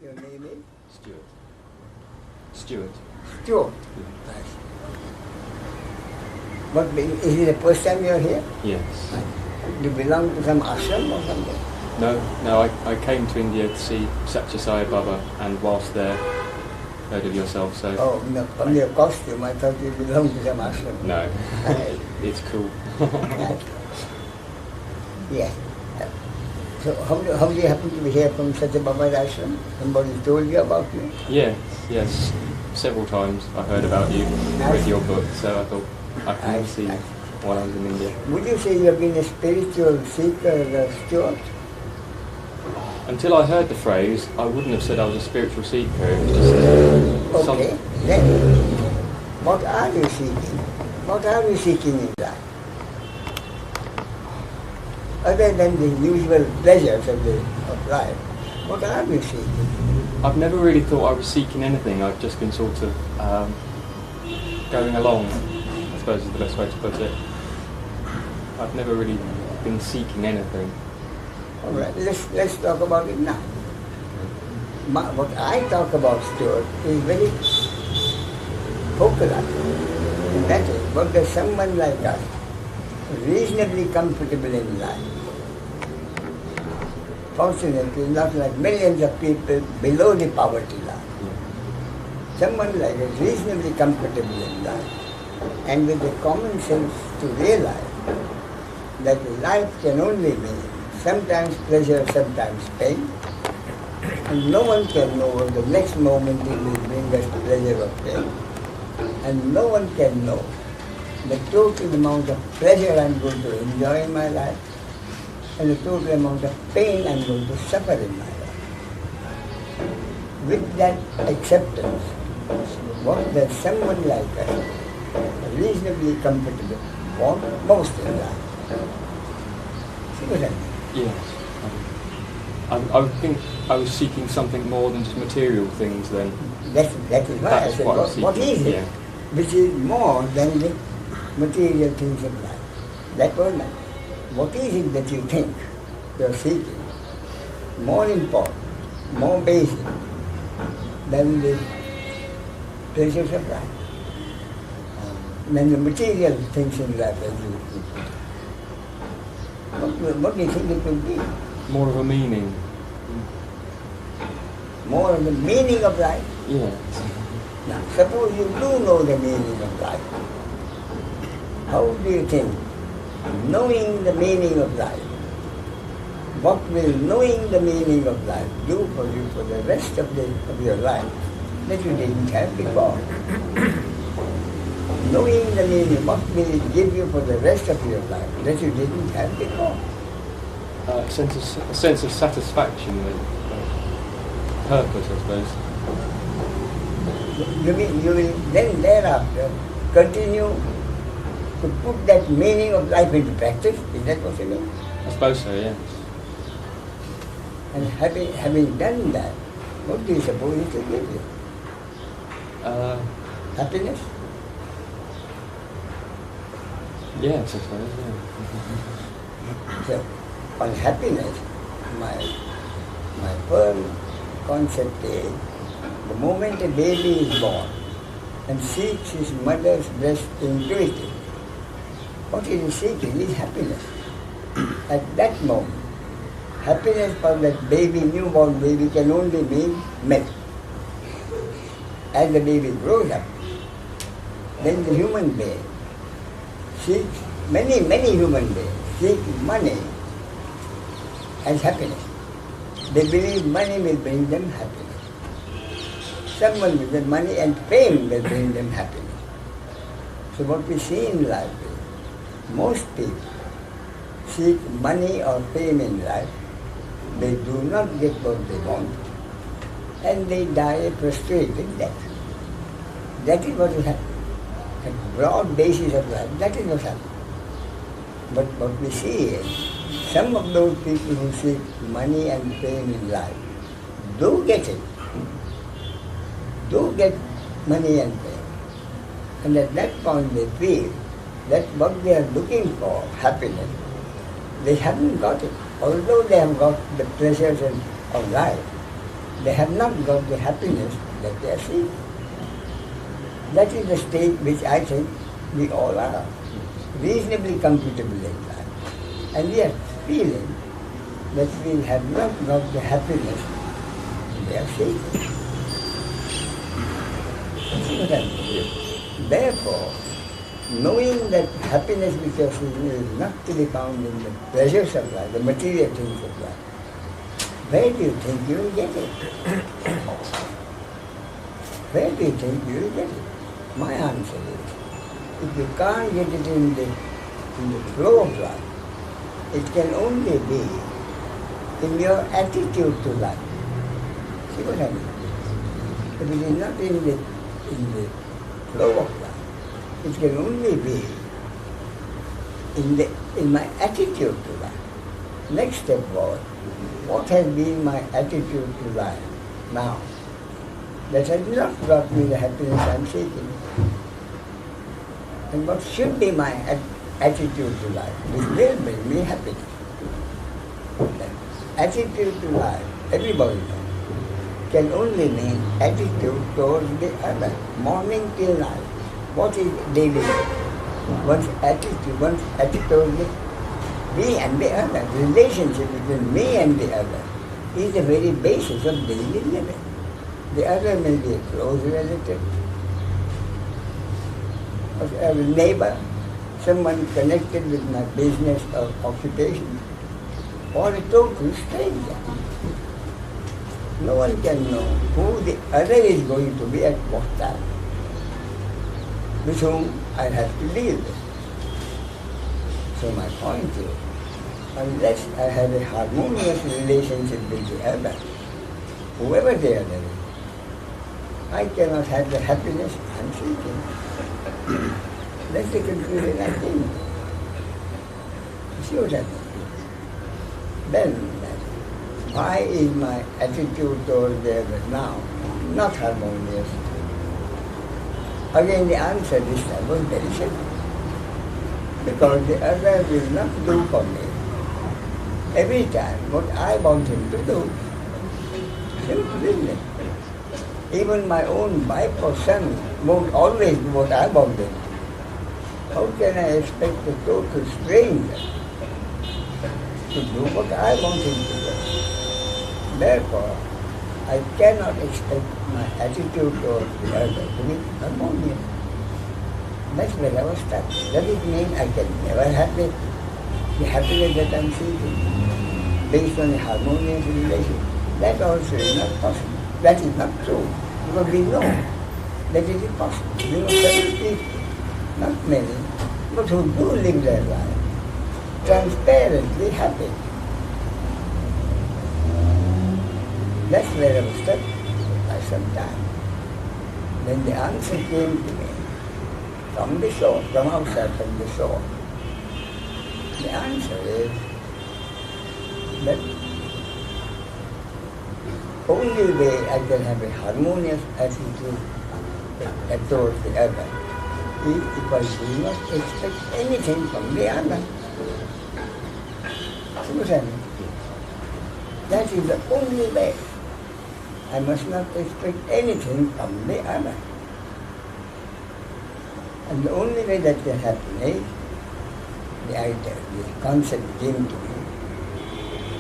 Your name is? Stuart. Stuart. Stuart. Yeah. Nice. But is it the first time you're here? Yes. Do you belong to some ashram or something? No, I came to India to see Satya Sai Baba, and whilst there, heard of yourself, so... Oh, no, from your costume, I thought you belonged to some ashram. No, it's cool. Yes. So how do you happen to be here from Satya Baba's ashram? Somebody told you about me? Yes. Several times I heard about you, read your book, so I thought I can see while I was in India. Would you say you have been a spiritual seeker, Stuart? Until I heard the phrase, I wouldn't have said I was a spiritual seeker. It was just okay, then what are you seeking? What are you seeking in life? Other than the usual pleasures of life, what are you seeking? I've never really thought I was seeking anything. I've just been sort of going along, I suppose is the best way to put it. I've never really been seeking anything. All right, let's talk about it now. What I talk about, Stuart, is very popular. That is, what does someone like us, reasonably comfortable in life, fortunately not like millions of people below the poverty line, someone like us reasonably comfortable in life, and with the common sense to realize that life can only mean sometimes pleasure, sometimes pain, and no one can know the next moment it will bring us pleasure or pain, and no one can know the total amount of pleasure I am going to enjoy in my life and the total amount of pain I am going to suffer in my life. With that acceptance, what does someone like us, reasonably comfortable, want most in life? See what I mean? Yes. I would think I was seeking something more than just material things then. That is why I said, what is it which is more than the material things of life? That was not. What is it that you think you are seeking more important, more basic than the pleasures of life, than the material things in life as you put it? What do you think it will be? More of a meaning. More of the meaning of life? Yes. Now, suppose you do know the meaning of life. How do you think, knowing the meaning of life, what will knowing the meaning of life do for you for the rest of your life that you didn't have before? Knowing the meaning, what will it give you for the rest of your life that you didn't have before? A sense of satisfaction, purpose, I suppose. You mean you will then thereafter continue to put that meaning of life into practice? Is that what you mean? I suppose so, yes. And having done that, what do you suppose it will give you? Happiness? Yes, I suppose, yeah. So, on happiness, my firm concept is, the moment a baby is born and seeks his mother's breast intuitively, what he is seeking is happiness. At that moment, happiness for that baby, newborn baby, can only mean milk. As the baby grows up, then the human being seeks, many human beings seek money as happiness. They believe money will bring them happiness. Someone with the money and fame will bring them happiness. So what we see in life is, most people seek money or fame in life, they do not get what they want, and they die a frustrated death. That is what is happening. At broad basis of life, that is what happens. But what we see is, some of those people who seek money and fame in life do get it, do get money and fame. And at that point they feel that what they are looking for, happiness, they haven't got it. Although they have got the pleasures of life, They have not got the happiness that they are seeking. That is the state which I think we all are, reasonably comfortable in life. And we are feeling that we have not got the happiness we are seeking. See what I mean? Therefore, knowing that happiness which you are seeking is not to be found in the pleasures of life, the material things of life, where do you think you will get it? Where do you think you will get it? My answer is, if you can't get it in the flow of life, it can only be in your attitude to life. See what I mean? If it is not in the flow of life, it can only be in my attitude to life. Next step was, what has been my attitude to life now? That has not brought me the happiness I am seeking. And what should be my attitude to life, which will bring me happiness? That attitude to life, everybody knows, can only mean attitude towards the other, morning till night. What is daily? One's attitude towards me and the other, the relationship between me and the other is the very basis of daily living. The other may be a close relative, a neighbor, someone connected with my business or occupation, or a total stranger. No one can know who the other is going to be at what time, with whom I have to deal with. So my point is, unless I have a harmonious relationship with the other, whoever the other is, I cannot have the happiness I am seeking. That's the conclusion I came to. You see what I mean? Then, why is my attitude towards the other now not harmonious? Again, the answer this time was very simple. Because the other will not do for me every time what I want him to do. Simple, isn't it? Even my own wife or son won't always do what I want them. How can I expect a total stranger to do what I want him to do? Therefore, I cannot expect my attitude towards the other to be harmonious. That's where I was stuck. Does it mean I can never have the happiness that I'm seeking based on a harmonious relation? That also is not possible. That is not true. Because we know that it is possible. We know several people, not many, but who do live their life transparently happy. That's where I was stuck by some time. Then the answer came to me from the shore, from outside, from the shore. The answer is that only way I can have a harmonious attitude towards the other is if I do not expect anything from the other. See what I mean? That is the only way. I must not expect anything from the other. And the only way that can happen is the idea, the concept came to me.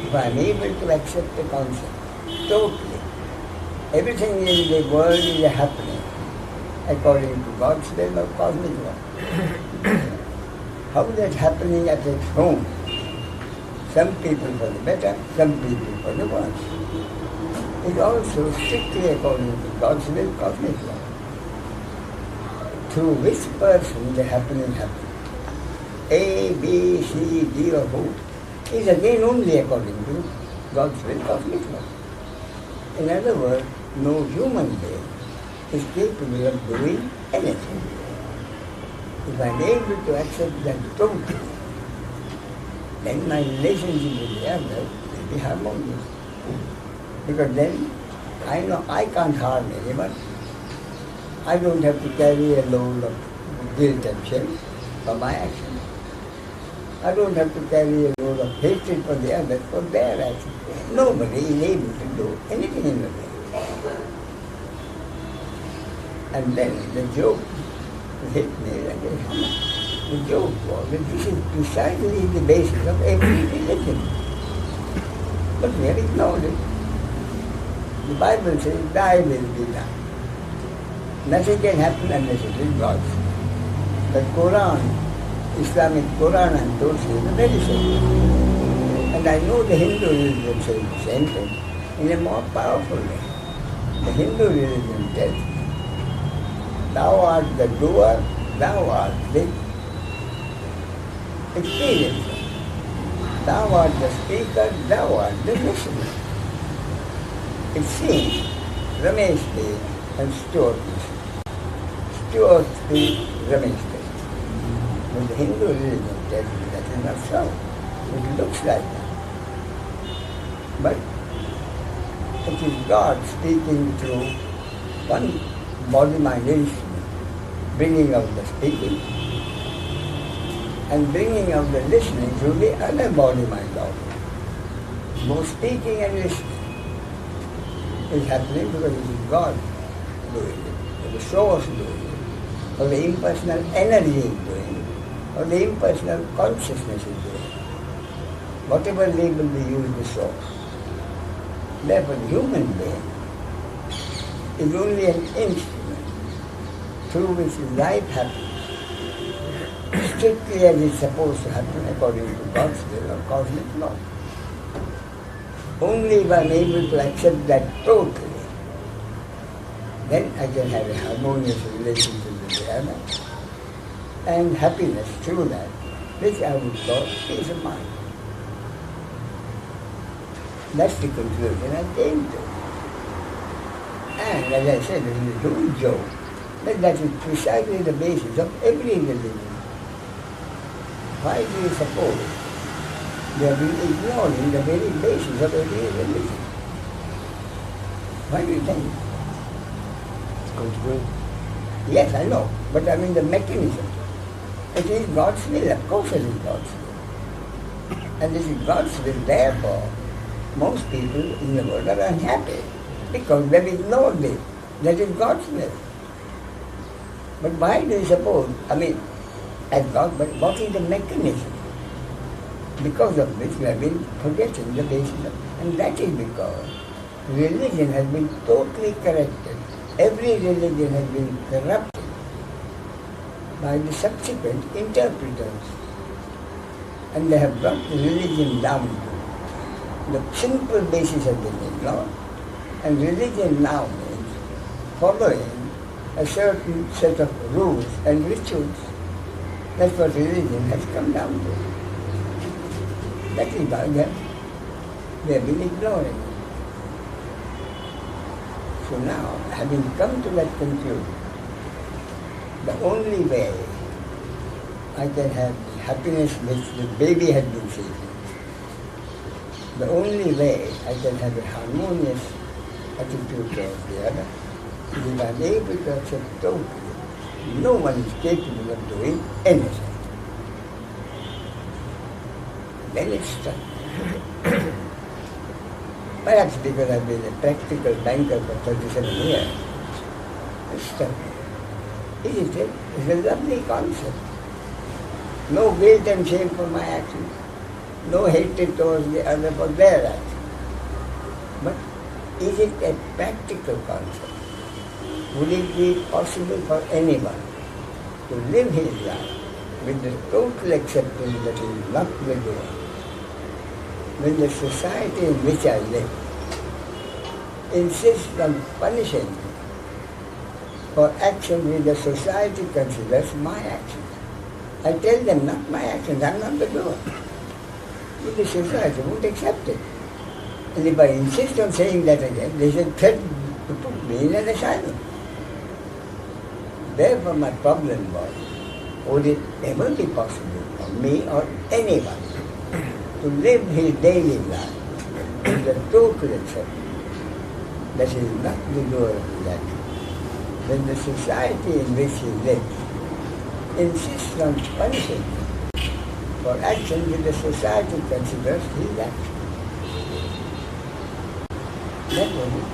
If I am able to accept the concept totally, everything in the world is happening according to God's will or cosmic law. How that's happening at its home? Some people for the better, some people for the worse. It's also strictly according to God's will, cosmic law. Through which person the happening happens, A, B, C, D or who, is again only according to God's will, cosmic law. In other words, no human being is capable of doing anything. If I am able to accept that totally, then my relationship with the other will be harmonious. Because then I know I can't harm anyone. I don't have to carry a load of guilt and shame for my action. I don't have to carry a load of hatred for the other for their action. Nobody is able to do anything in the world. And then the joke hit me, and the joke was that this is precisely the basis of every religion. But we have ignored it. The Bible says, thy will be done. Nothing can happen unless it is God's. The Quran, Islamic Quran, and those is the very same. And I know the Hindu religion says the same thing in a more powerful way. The Hindu religion tells, thou art the doer, thou art the experiencer. Thou art the speaker, thou art the listener. It seems Ramesh speaks and Stuart listens. Stuart speaks, Ramesh listens. But the Hindu religion tells me that is not so. It looks like that. But it is God speaking through one body-mind instrument, bringing out the speaking, and bringing out the listening through the other body-mind organ. Both speaking and listening is happening because it is God doing it, or the source doing it, or the impersonal energy is doing it, or the impersonal consciousness is doing it. Whatever label we use, the source. Therefore, the human being is only an instrument through which life happens, strictly as it's supposed to happen according to God's will or cosmic law. Only if I'm able to accept that totally, then I can have a harmonious relationship with the other and happiness through that, which I would call peace of mind. That's the conclusion I came to. And as I said, it is a huge joke, but that is precisely the basis of every religion. Why do you suppose they have been ignoring the very basis of every religion? Why do you think? It's God's will. Yes, I know, but I mean the mechanism. It is God's will, of course it is God's will. And this is God's will, therefore, most people in the world are unhappy because they have ignored it. That is God's will. But why do you suppose, as God, but what is the mechanism? Because of which we have been forgetting the basis of, and that is because religion has been totally corrected. Every religion has been corrupted by the subsequent interpreters. And they have brought the religion down to the simple basis has been ignored, and religion now means following a certain set of rules and rituals. That's what religion has come down to. That is why they have been ignoring it. So now, having come to that conclusion, the only way I can have the happiness which the baby had been seeking, the only way I can have a harmonious attitude towards the other is if I am able to accept totally. No one is capable of doing anything. Then it's done. Perhaps because I've been a practical banker for 37 years, it's done. Isn't it? It's a lovely concept. No guilt and shame for my actions. No hatred towards the other for their actions. But is it a practical concept? Would it be possible for anyone to live his life with the total acceptance that he is not the doer? When the society in which I live insists on punishing me for actions which the society considers my actions, I tell them not my actions, I'm not the doer. But the society won't accept it. And if I insist on saying that again, they should threaten to put me in an asylum. Therefore my problem was, would it ever be possible for me or anyone to live his daily life with the total acceptance that he is not the doer of his action, when the society in which he lives insists on punishing him for actions which the society considers his action? That was it.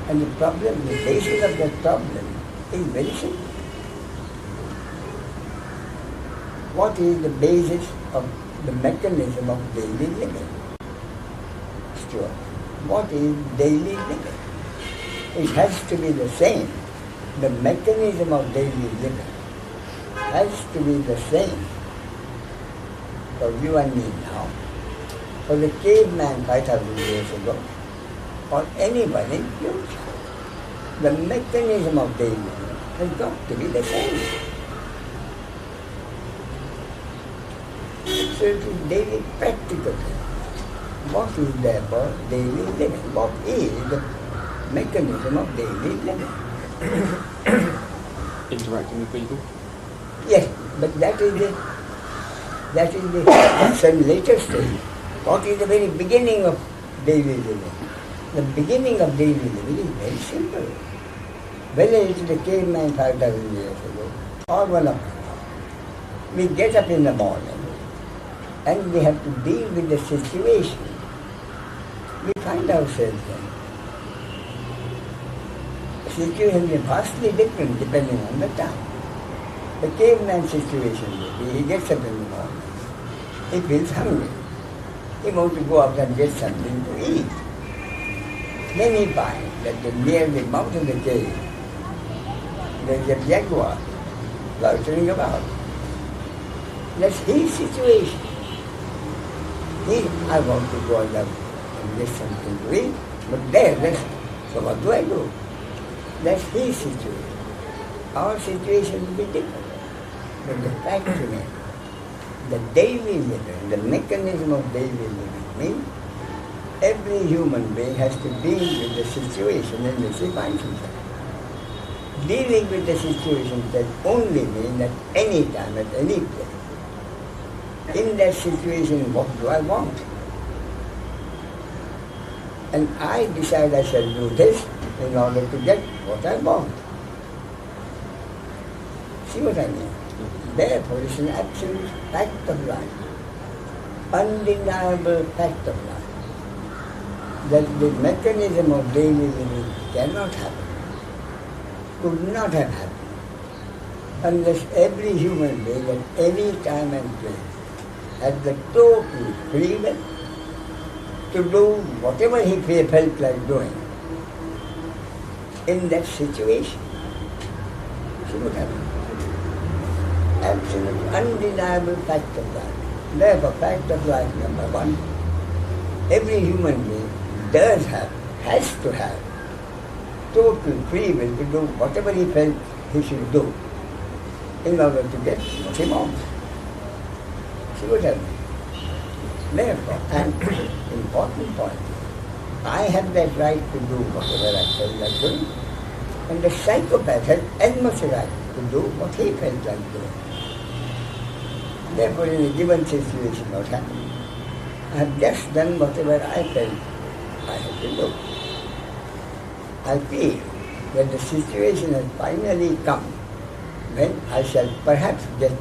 And the problem, the basis of that problem is very simple. What is the basis of the mechanism of daily living? Stuart, what is daily living? It has to be the same. The mechanism of daily living has to be the same for you and me now, for the caveman 5,000 years ago, or anyone in future. The mechanism of daily living has got to be the same. So it is daily practical thing. What is therefore daily living? What is the mechanism of daily living? Interacting with people? Yes, but that's a later stage. What is the very beginning of daily living? The beginning of daily living is very simple. Whether it is the caveman 5,000 years ago or one of us, we get up in the morning and we have to deal with the situation. We find ourselves in. The situation is vastly different depending on the time. The caveman situation will be, he gets up in the morning, he feels hungry, he wants to go out and get something to eat. Then he finds that near the mouth of the cave, there is a jaguar loitering about. That's his situation. I want to go out and get something to eat, but so what do? That's his situation. Our situation will be different. But the fact remains, the daily living, the mechanism of daily living means every human being has to deal with the situation in which he finds himself. Dealing with the situation can only mean at any time, at any place. In that situation, what do I want? And I decide I shall do this in order to get what I want. See what I mean? Therefore, it's an absolute fact of life, undeniable fact of life, that the mechanism of daily living cannot happen, could not have happened, unless every human being at any time and place had the total freedom to do whatever he felt like doing in that situation. See what happened? Absolute, undeniable fact of life. Therefore, fact of life number one, every human being has to have total free will to do whatever he felt he should do in order to get what he wants. See what I mean? Therefore, an important point, I have that right to do whatever I felt like doing, and the psychopath has as much right to do what he felt like doing. Therefore, in a given situation, what happened? I have just done whatever I felt I had to do. I feel that the situation has finally come when I shall perhaps get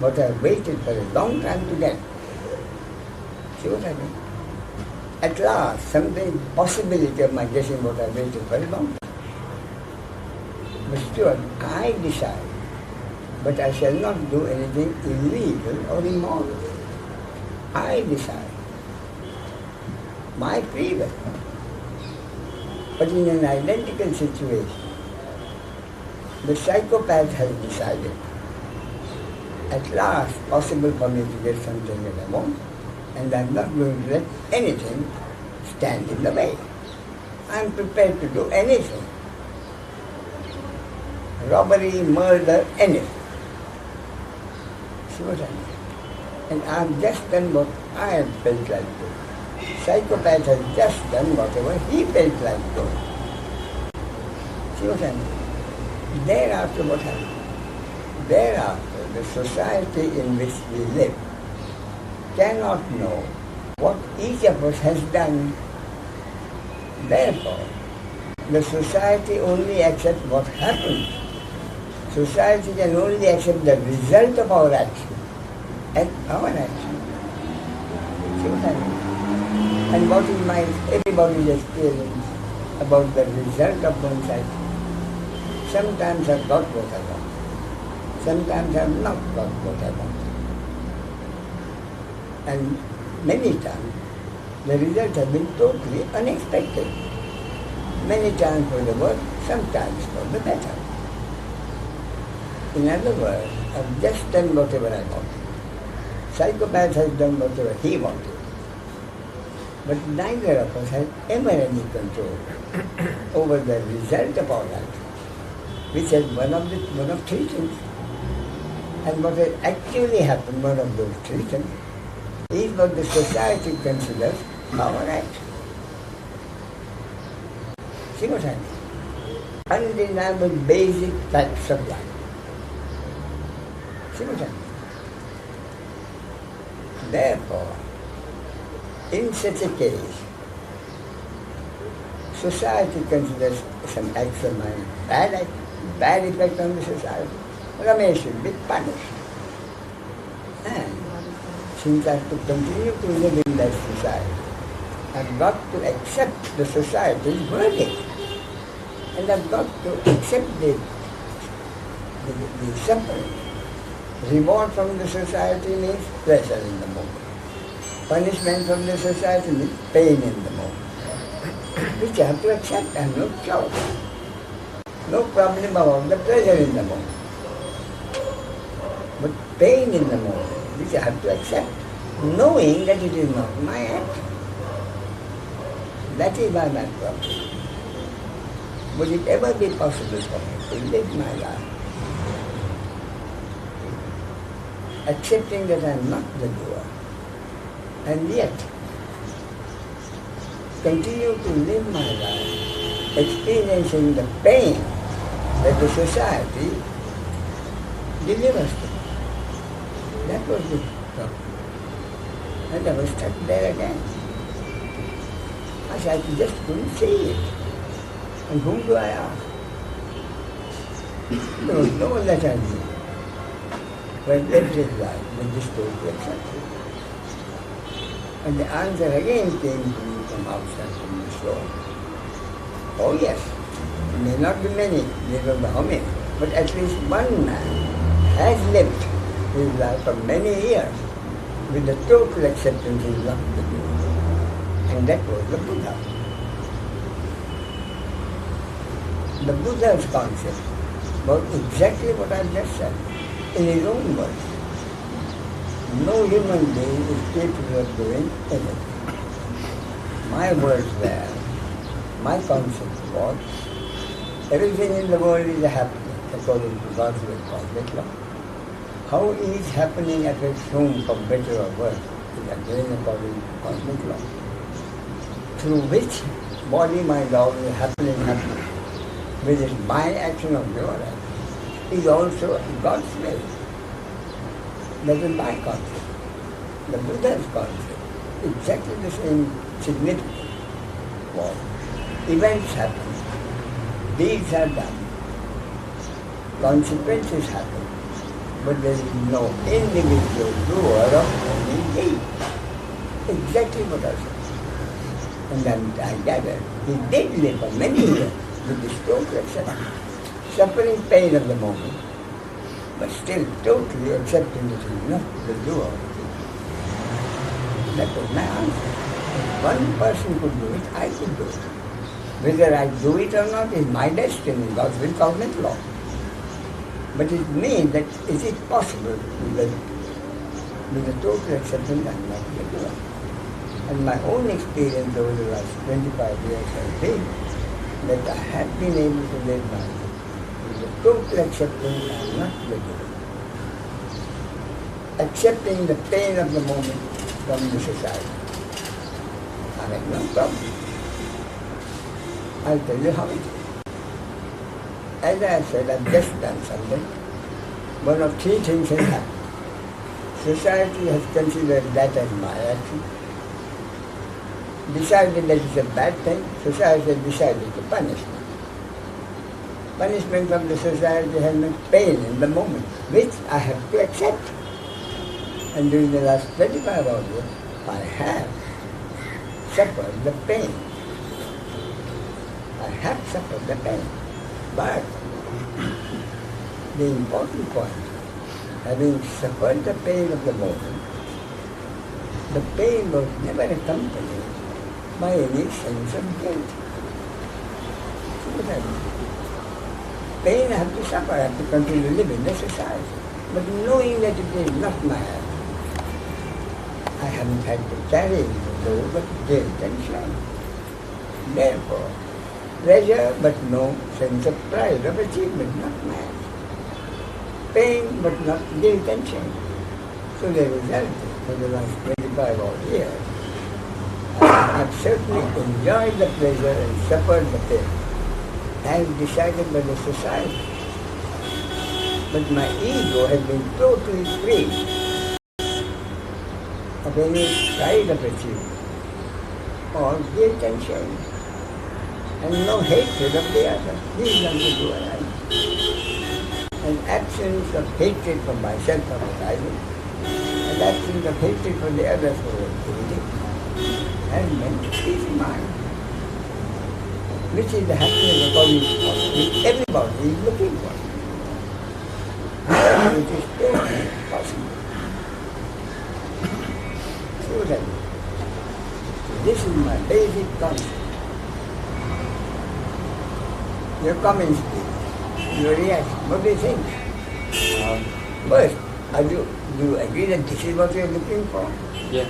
what I waited for a long time to get. See what I mean? At last, something, possibility of my getting what I waited for a long time. But still, I decide. But I shall not do anything illegal or immoral. I decide. My free will. But in an identical situation, the psychopath has decided, at last possible for me to get something that I want, and I'm not going to let anything stand in the way. I'm prepared to do anything. Robbery, murder, anything. See what I mean? And I've just done what I have felt like doing. Psychopath has just done whatever he felt like doing. See what I mean? Thereafter what happened? Thereafter, the society in which we live cannot know what each of us has done. Therefore, the society only accepts what happens. Society can only accept the result of our action and our action. See what I mean? And what is my everybody's experience? about the result of one's action. Sometimes I've got what I want. Sometimes I've not got what I want. And many times the result has been totally unexpected. Many times for the worse, sometimes for the better. In other words, I've just done whatever I wanted. Psychopath has done whatever he wanted. But neither of us has ever any control over the result of our life, which is one of three things. And what has actually happened, one of those three things, is what the society considers our act. See what I mean? Undeniable basic facts of life. See what I mean? Therefore, in such a case, society considers some acts of mine bad effect on the society. Ramesh should be punished. And since I have to continue to live in that society, I've got to accept the society's verdict. And I've got to accept the suffering. Reward from the society means pleasure in the moment. Punishment from the society means pain in the moment. Which I have to accept. I have no choice. No problem about the pleasure in the moment. But pain in the moment, which I have to accept, knowing that it is not my act. That is my problem. Would it ever be possible for me to live my life accepting that I am not the doer, and yet continue to live my life experiencing the pain that the society delivers to me? That was the problem. And I was stuck there again. I just couldn't see it. And whom do I ask? There was no one that I knew. But lived his life with this total acceptance. And the answer again came to me from outside, from the soul. Oh yes, it may not be many, they don't know how many, but at least one man has lived his life for many years with the total acceptance he loved to do. And that was the Buddha. The Buddha's concept was exactly what I just said, in his own words. No human being is capable of doing anything. My words were, my concept was, everything in the world is happening according to God's will, cosmic law. How is happening at its home for better or worse is again according to cosmic law. Through which body, mind, all is happening, which is my action or your action, is also God's will. That is my concept. The Buddha's concept, exactly the same significance. Was events happen, deeds are done, consequences happen, but there is no individual doer of any deed. Exactly what I said. And then I gathered, he did live for many years with this total acceptance, suffering pain of the moment, but still totally accepting that he is not the doer. That was my answer. If one person could do it, I could do it. Whether I do it or not is my destiny, God's will, cosmic law. But it means that is it possible with the total acceptance I'm not the doer. And my own experience over the last 25 years has been that I have been able to live my life with the total acceptance I am not the doer. Accepting the pain of the moment from the society. I have no problem. I'll tell you how it is. As I said, I've just done something. One of three things has happened. Society has considered that as my action. Decided that it's a bad thing, society has decided to punish me. Punishment from the society has meant pain in the moment, which I have to accept. And during the last 25 odd years, I have suffered the pain. I have suffered the pain. But the important point, having suffered the pain of the moment, the pain was never accompanied by any sense of guilt. See what I mean? Pain I have to suffer, I have to continue to live in the society. But knowing that it is not mine, I haven't had to carry though but guilt and shame. Therefore, pleasure but no sense of pride of achievement, not mine. Pain but not guilt and shame. So the result for the last 25 odd years, I have certainly enjoyed the pleasure and suffered the pain as decided by the society. But my ego has been totally free of any pride of achievement or guilt and shame, and no hatred of the other. This is unto do alike. An absence of hatred for myself for what I do, an absence of hatred for the others for what they do, and meant peace of mind, which is the happiness according to God, which everybody is looking for. It is totally possible. So then, this is my basic concept. Your comments, please. Your reaction. What do you think? First, do you agree that this is what you are looking for? Yes.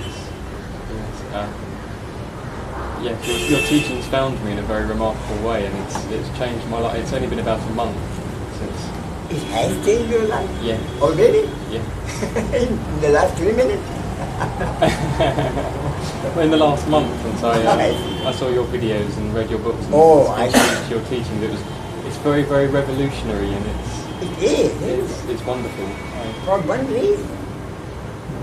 Yes, your teachings found me in a very remarkable way, and it's changed my life. It's only been about a month since. It has changed your life? Yeah. Already? Yeah. In the last 3 minutes? Well, in the last month, since I saw your videos and read your books and I see. your teachings, it's very, very revolutionary, and it's wonderful. For one reason,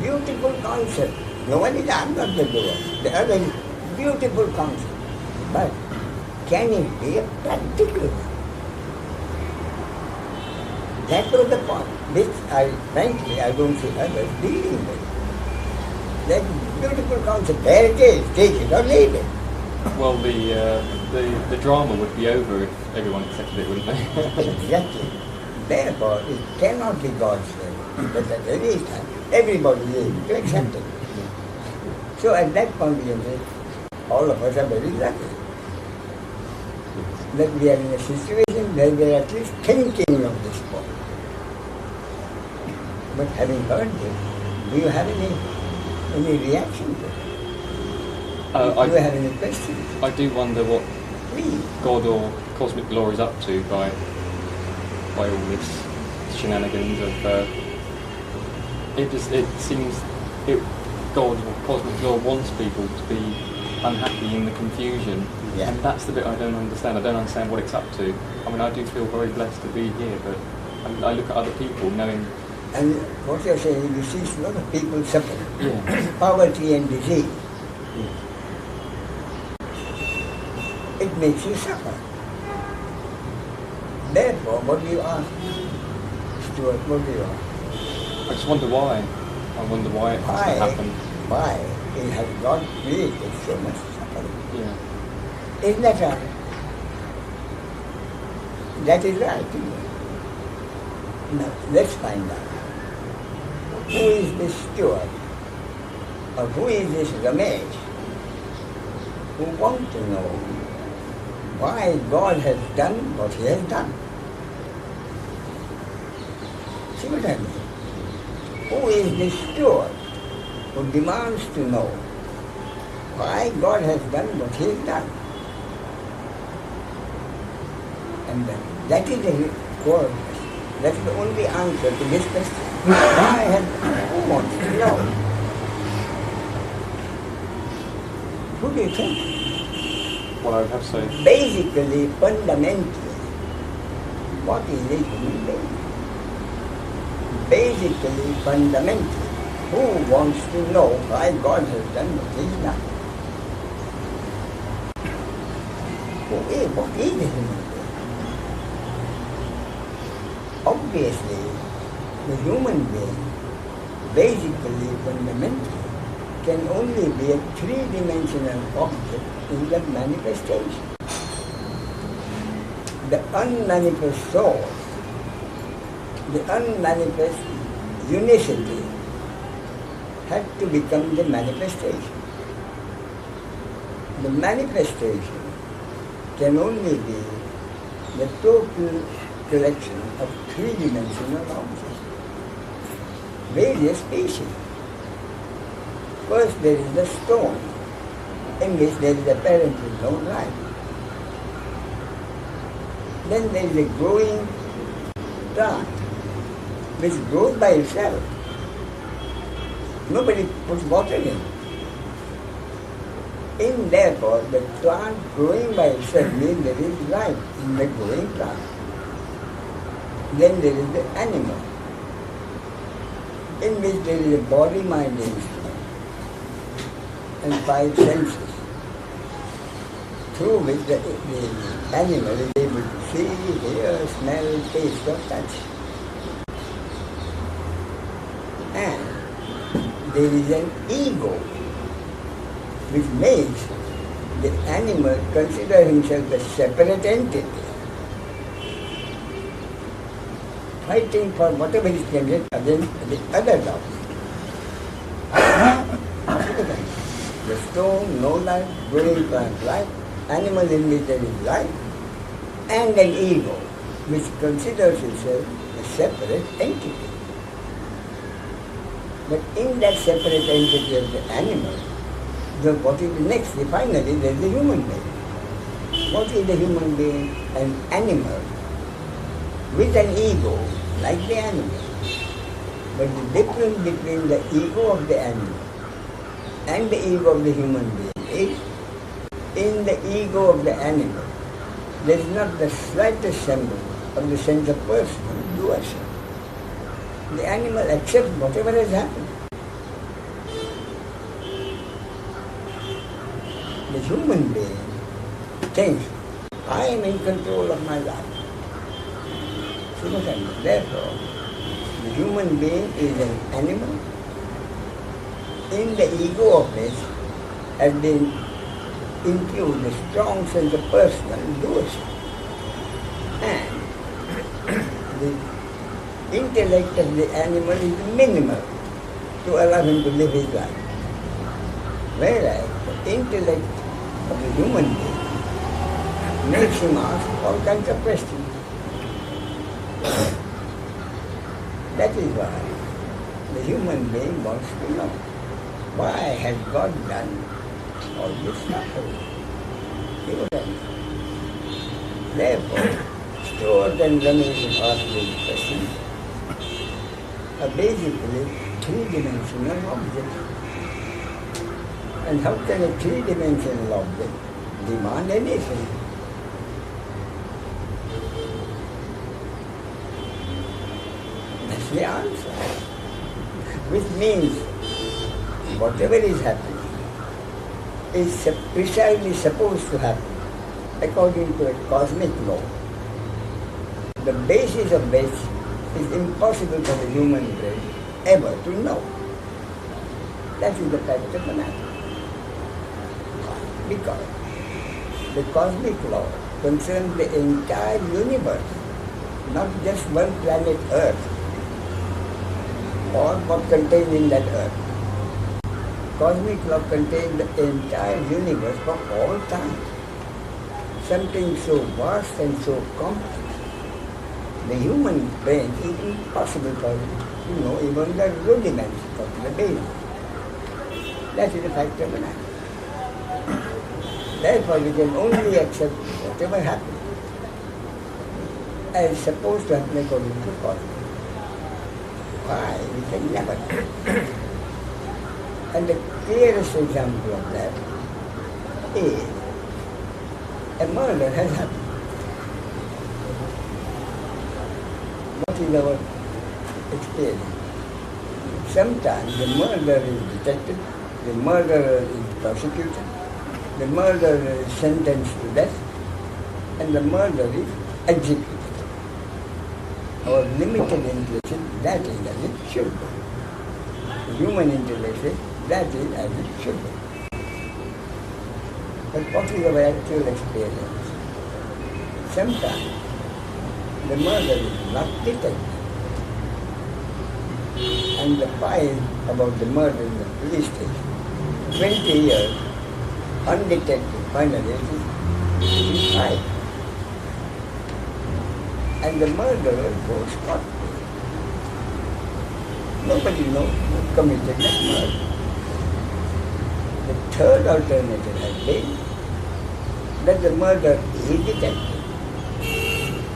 beautiful concept. No one is, I'm not the doer. The other is beautiful concept. But can it be a practical one? That was the point, which frankly, I don't see others dealing with. That beautiful concept, there it is, take it or leave it. Well, the drama would be over if everyone accepted it, wouldn't they? Exactly. Therefore, it cannot be God's will, but at any time, everybody is able to accept it. So at that point, you say, all of us are very lucky that we are in a situation where we are at least thinking of this point. But having heard this, do you have any reaction to it? Do you have any questions? I do wonder what Please. God or cosmic law is up to by all this shenanigans of. It seems God or cosmic law wants people to be unhappy in the confusion, and that's the bit I don't understand. I don't understand what it's up to. I mean, I do feel very blessed to be here, but I look at other people knowing. And what you're saying, you see a lot of people suffering. Yeah. Poverty and disease. It makes you suffer. Therefore, what do you ask? Stuart, what do you ask? I just wonder why. I wonder why it has to happen. Why? It has God created so much suffering. Yeah. Isn't that right? That is right, isn't it? Now, let's find out. Who is this Stuart? Or who is this Ramesh? Who want to know why God has done what He has done. See what I mean? Who is this Stuart who demands to know why God has done what He has done? And that is the core question. That's the only answer to this question. Who wants to know? Who do you think? Well, I would have to say. Basically, fundamentally, what is a human being? Basically, fundamentally, who wants to know why God has done what He's done? What is a human being? Obviously, the human being, basically, fundamentally, can only be a three-dimensional object in the manifestation. the unmanifest source, the unmanifest unicity had to become the manifestation. The manifestation can only be the total collection of three-dimensional objects, various species. First there is the stone, in which there is apparently no life. Then there is a growing plant, which grows by itself. Nobody puts water in. In therefore, the plant growing by itself means there is life in the growing plant. Then there is the animal, in which there is a body, mind, instrument, and five senses, through which the animal is able to see, hear, smell, taste, or touch. And there is an ego, which makes the animal consider himself a separate entity, fighting for whatever he can get against the other dog. The stone, no life; growing plant, life; animal in which there is life; and an ego, which considers itself a separate entity. But in that separate entity of the animal, what is the next? Finally, there is the human being. What is the human being? An animal with an ego like the animal. But the difference between the ego of the animal and the ego of the human being is, in the ego of the animal, there is not the slightest semblance of the sense of personal doership. The animal accepts whatever has happened. The human being thinks, I am in control of my life. See what I mean? Therefore, the human being is an animal in the ego of which has been infused a strong sense of personal doership. And the intellect of the animal is minimal to allow him to live his life. Whereas the intellect of the human being makes him ask all kinds of questions. That is why the human being wants to know, why has God done all this suffering? See what I mean? Therefore, Stuart and Ramesh asked these questions are basically three-dimensional objects. And how can a three-dimensional object demand anything? That's the answer. Which means whatever is happening is precisely supposed to happen according to a cosmic law, the basis of which is impossible for the human brain ever to know. That is the fact of the matter. Because the cosmic law concerns the entire universe, not just one planet Earth or what contained in that Earth. Cosmic law contains the entire universe for all time. Something so vast and so complex. The human brain is impossible for it to know even the rudiments of the basis. That is the fact of the matter. Therefore, we can only accept whatever happens as supposed to happen according to cosmos. Why? We can never know. And the clearest example of that is a murder has happened. What is our experience? Sometimes the murderer is detected, the murderer is prosecuted, the murderer is sentenced to death, and the murderer is executed. Our limited intellect says that is as it should be. The human intellect says that is as it should be. But what is our actual experience? Sometimes the murder is not detected. And the file about the murder in the police station, 20 years, undetected, finally it is tried. And the murderer goes scot-free. Nobody knows who committed that murder. The third alternative has been that the murder is detected.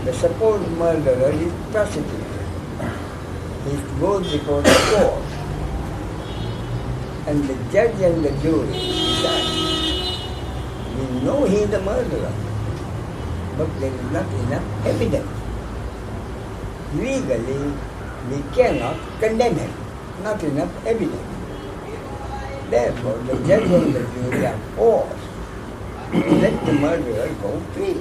The supposed murderer is prosecuted. He goes before the court, and the judge and the jury decide. We know he is the murderer, but there is not enough evidence. Legally, we cannot condemn him, not enough evidence. Therefore, the judge and the jury are forced to let the murderer go free.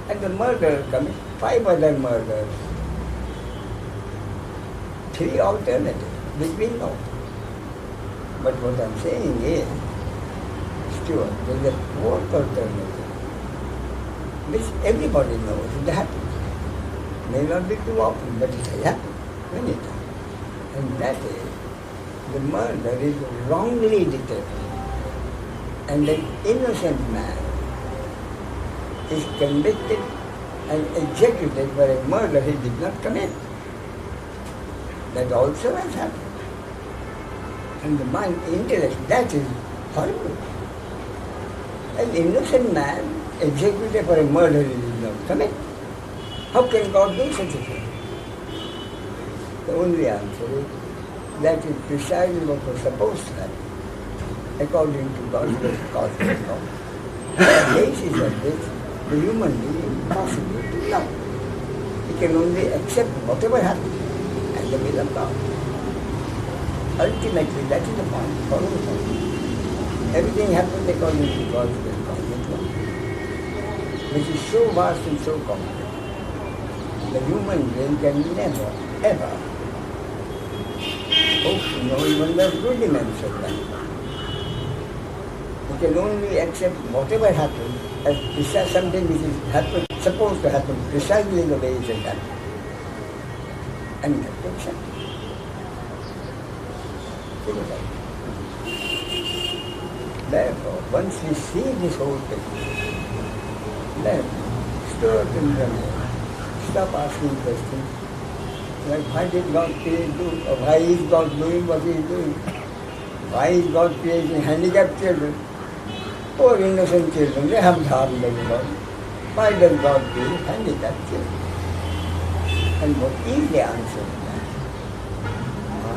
And the murderer commits 5 other murders. 3 alternatives, which we know. But what I'm saying is, Stuart, there's a 4th alternative, which everybody knows it happens. May not be too often, but it has happened many times. And that is, the murder is wrongly detected. And an innocent man is convicted and executed for a murder he did not commit. That also has happened. And the mind, intellect, that is horrible. An innocent man executed for a murder he did not commit. How can God do such a thing? The only answer is that is precisely what was supposed to happen, according to God's cosmic law. On the basis of this, the human being is impossible to love. He can only accept whatever happens and the will of God. Ultimately, that is the point. Follow the point. Everything happens according to God's will, cosmic law, which is so vast and so complex. The human brain can never, ever hope to know even the rudiments of that. We can only accept whatever happens as something which is supposed to happen precisely the way it has happened. And we have to accept it. Therefore, once we see this whole picture, then Stuart and Ramesh, stop asking questions like why did God create do, or why is God doing what He is doing? Why is God creating handicapped children? Poor innocent children, they haven't harmed anybody. Why does God create handicapped children? And what is the answer to that?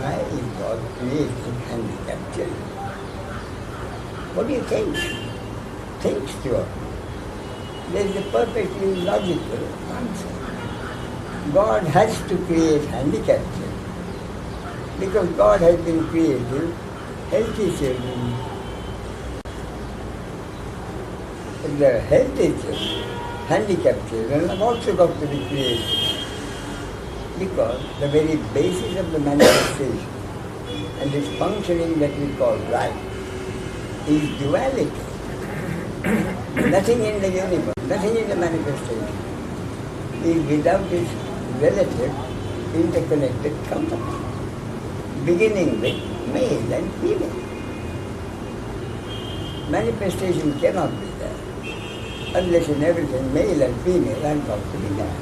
Why is God creating handicapped children? What do you think? Think, Stuart. There is a perfectly logical answer. God has to create handicapped children because God has been creating healthy children. If there are healthy children, handicapped children have also got to be created because the very basis of the manifestation and this functioning that we call life is duality. Nothing in the universe, nothing in the manifestation is without its relative interconnected company, beginning with male and female. Manifestation cannot be there unless in everything male and female are got to be there.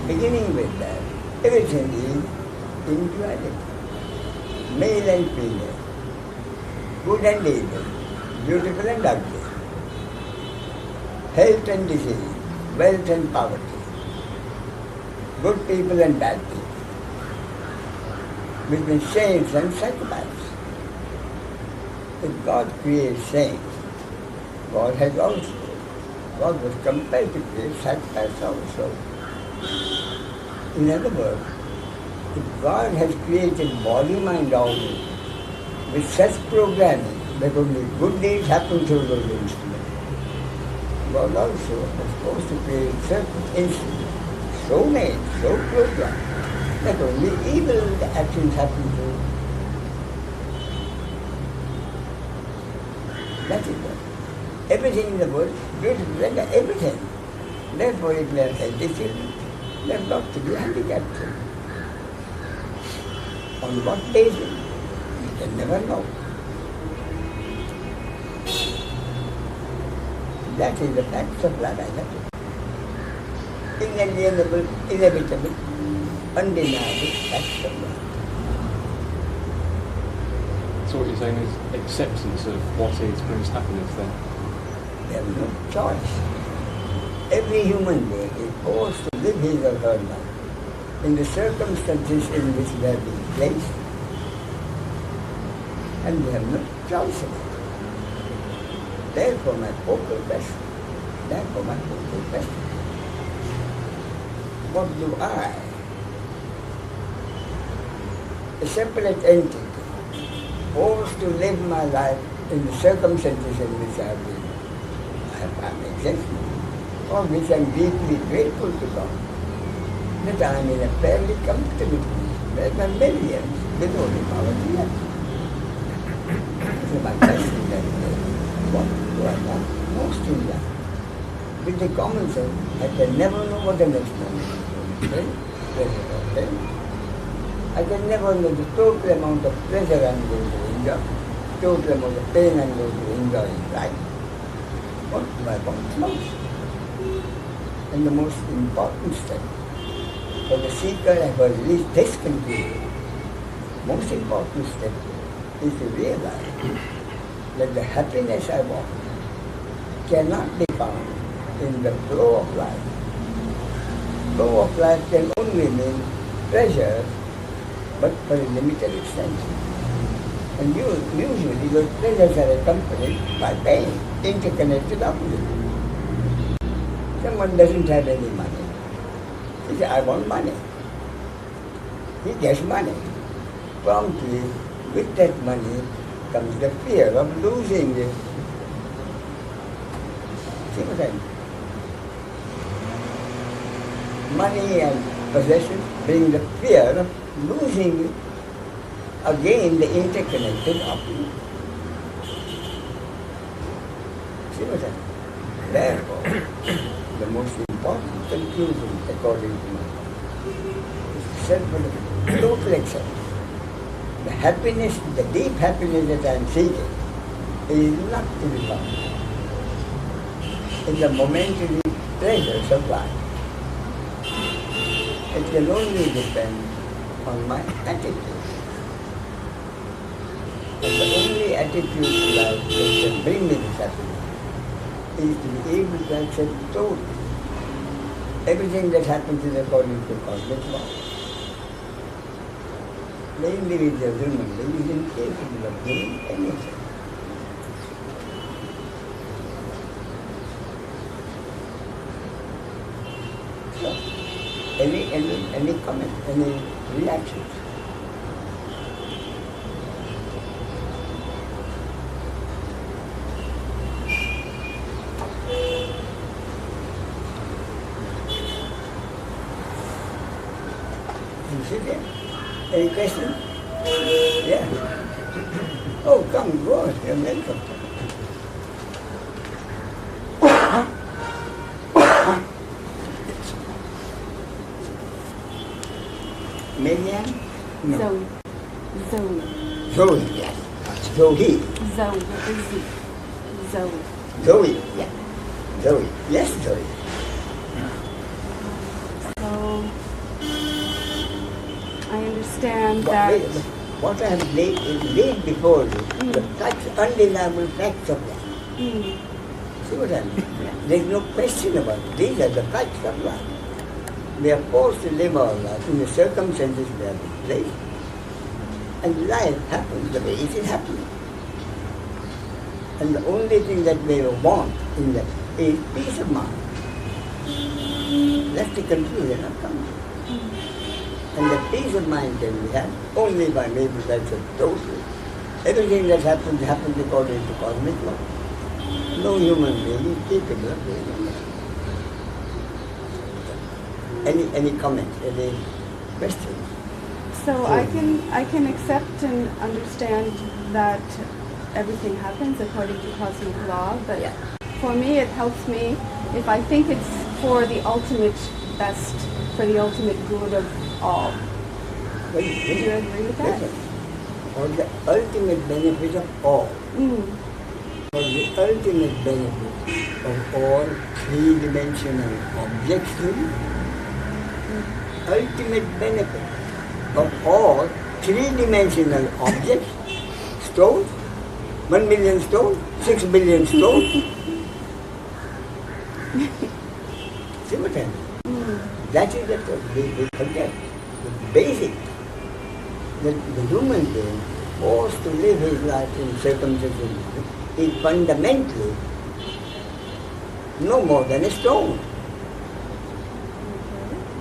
Beginning with that, everything is in duality. Male and female, good and evil, beautiful and ugly, health and disease, wealth and poverty, good people and bad people, between saints and psychopaths. If God creates saints, God was compelled to create psychopaths also. In other words, if God has created body, mind, organs with such programming that only good deeds happen through those instruments, God also was supposed to create certain instruments so made, so programmed, that only evil actions happen through. That is what. Everything in the world, beautiful, everything. Therefore, if we are healthy children, they have got to be handicapped children. On what basis? We can never know. That is the fact of life, I love it. Inalienable, inevitable, undeniable fact of life. So what you're saying is acceptance of what is brings happiness then? They have no choice. Every human being is forced to live his or her life in the circumstances in which they have been placed, and they have no choice about it. Therefore my focal question, what do I, a separate entity, forced to live my life in the circumstances in which I am existing, for which I am deeply grateful to God, that I am in a fairly comfortable position, where my millions below the poverty level. So my question then is, what do I want most in life? With the common sense, I can never know what the next moment is going to bring. I can never know the total amount of pleasure I am going to enjoy, total amount of pain I am going to enjoy in life. What do I want most? And the most important step for the seeker who has reached this conclusion, most important step is to realize that the happiness I want cannot be found in the flow of life. Flow of life can only mean pleasure, but for a limited extent. And usually those pleasures are accompanied by pain, interconnected opposites. Someone doesn't have any money. He says, I want money. He gets money. Promptly, with that money comes the fear of losing it. See what I mean? Money and possession bring the fear of losing it. Again, the interconnected opposites. See what I mean? Therefore, the most important conclusion, according to me, is self-reliance, total acceptance. The happiness, the deep happiness that I am seeking, is not to be found in the momentary pleasures of life. It can only depend on my attitude. And the only attitude to life that can bring me this happiness is to be able to accept totally everything that happens is according to cosmic law. The individual human being is incapable of doing anything. So, any comment, any reactions? Any question? Yeah. Oh, come, go on. You're welcome. Marianne? No. Zoe. Zoe, yes. Zoe. Zoe with a Z. Zoe. Zoe, yeah. Zoe. Yes, Zoe. So, I understand What, that... what I have laid before you, the facts, undeniable facts of life. See what I mean? There is no question about it. These are the facts of life. We are forced to live our life in the circumstances we have been placed. And life happens the way it is happening. And the only thing that we want in that is peace of mind. That's the conclusion I've come to. And the peace of mind can be had only by being able to accept totally. Everything that happens according to cosmic law. No human being is capable of doing it. Any comment, any questions? So I can accept and understand that everything happens according to cosmic law, but Yeah. for me it helps me if I think it's for the ultimate best, for the ultimate good of all. But Do you agree with that? listen, for the ultimate benefit of all, Mm. for the ultimate benefit of all three-dimensional objects, ultimate benefit of all three-dimensional objects, stones, 1 million stones, 6 billion stones, simultaneously. That is the we forget, the basic, that the human being forced to live his life in circumstances is fundamentally no more than a stone.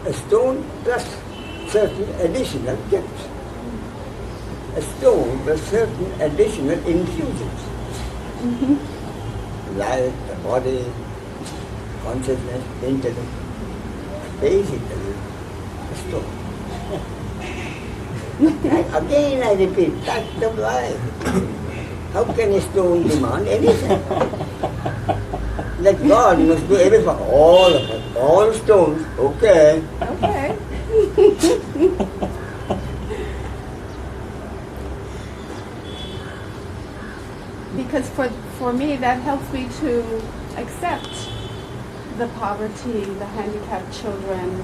A stone plus certain additional gifts. A stone plus certain additional infusions. Life, the body, consciousness, intellect. Basically, a stone. Again I repeat, fact of life. How can a stone demand anything? That God must do everything for all of us, all stones, okay. Okay. Because for me, that helps me to accept the poverty, the handicapped children,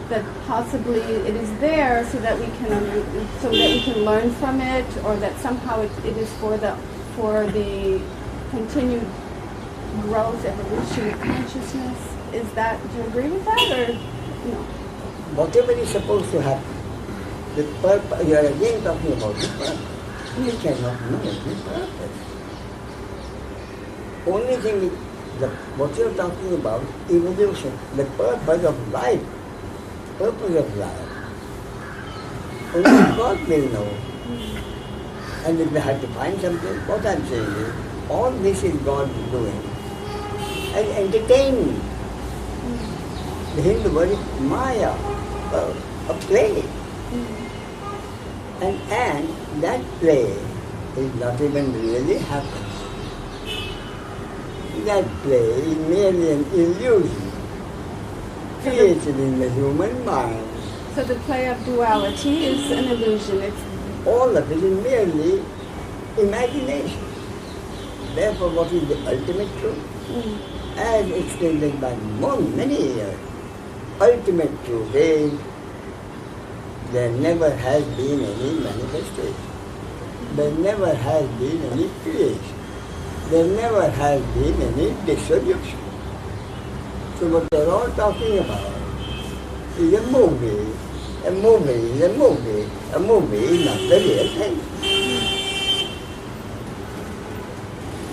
that possibly it is there so that we can learn from it, or that somehow it is for the continued growth, evolution of consciousness. Is that, do you agree with that, or no? Whatever is supposed to happen, the purpose, you are again talking about the purpose. You cannot know the purpose. Only thing is, what you are talking about, evolution, the purpose of life. Purpose of life. Only God will know. And if we have to find something, what I'm saying is, all this is God doing. And entertainment. The Hindu word is Maya, a play. And that play is not even really happening. That play is merely an illusion created in the human mind. So the play of duality is an illusion. It's All of it is merely imagination. Therefore, what is the ultimate truth? As explained by many years, ultimate truth is there never has been any manifestation. There never has been any creation. There never has been any dissolution. So what they're all talking about is a movie. A movie is a movie. A movie is not the real thing.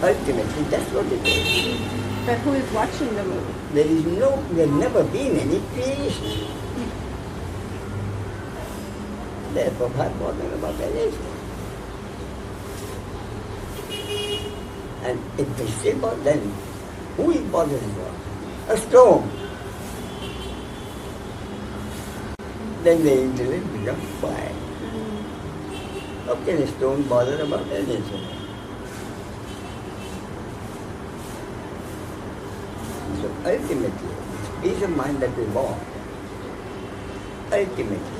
Ultimately, that's what it is. but who is watching the movie? There's never been any creation. Therefore, why bother about anything? And if we say about then, who is bothering about? A stone. Then the intellect becomes quiet. How can a stone bother about anything? So ultimately, peace of mind that we want, ultimately,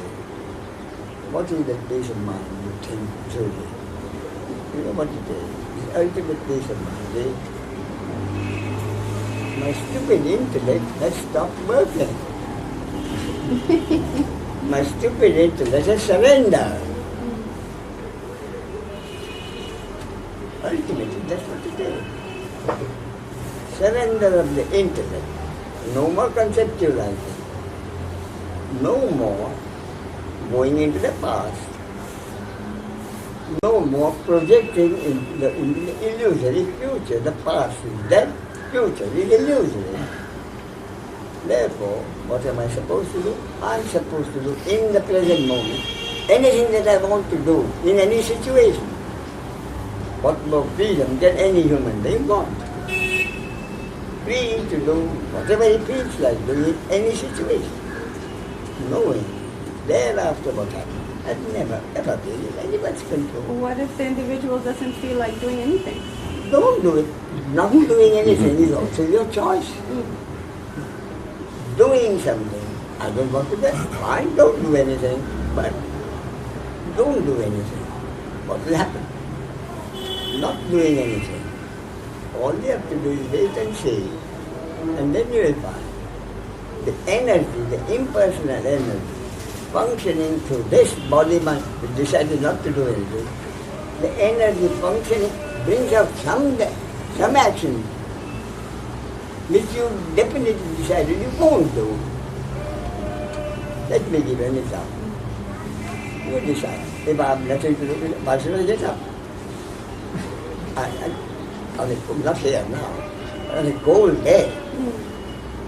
what is that peace of mind you think truly? You know what it is? The ultimate peace of mind is, my stupid intellect has stopped working. My stupid intellect has surrendered. Ultimately, that's what it is. Surrender of the intellect. No more conceptualizing. No more going into the past. No more projecting into the illusory future. The past is dead, future is illusory. Therefore, what am I supposed to do? I'm supposed to do in the present moment anything that I want to do in any situation. What more freedom can any human being want? Free to do whatever he feels like doing in any situation. Knowing thereafter what happens. That never, ever be in anyone's control. What if the individual doesn't feel like doing anything? Don't do it. Not doing anything is also your choice. doing something. I don't want to do. Fine, don't do anything, but don't do anything. What will happen? Not doing anything. All you have to do is wait and see, and then you will find the energy, the impersonal energy, functioning through this body mind, which decided not to do anything. The energy functioning brings out some action which you definitely decided you won't do. Let me give you an example. You decide, if I have nothing to do, why should I get up? I'm not here now. On a cold day,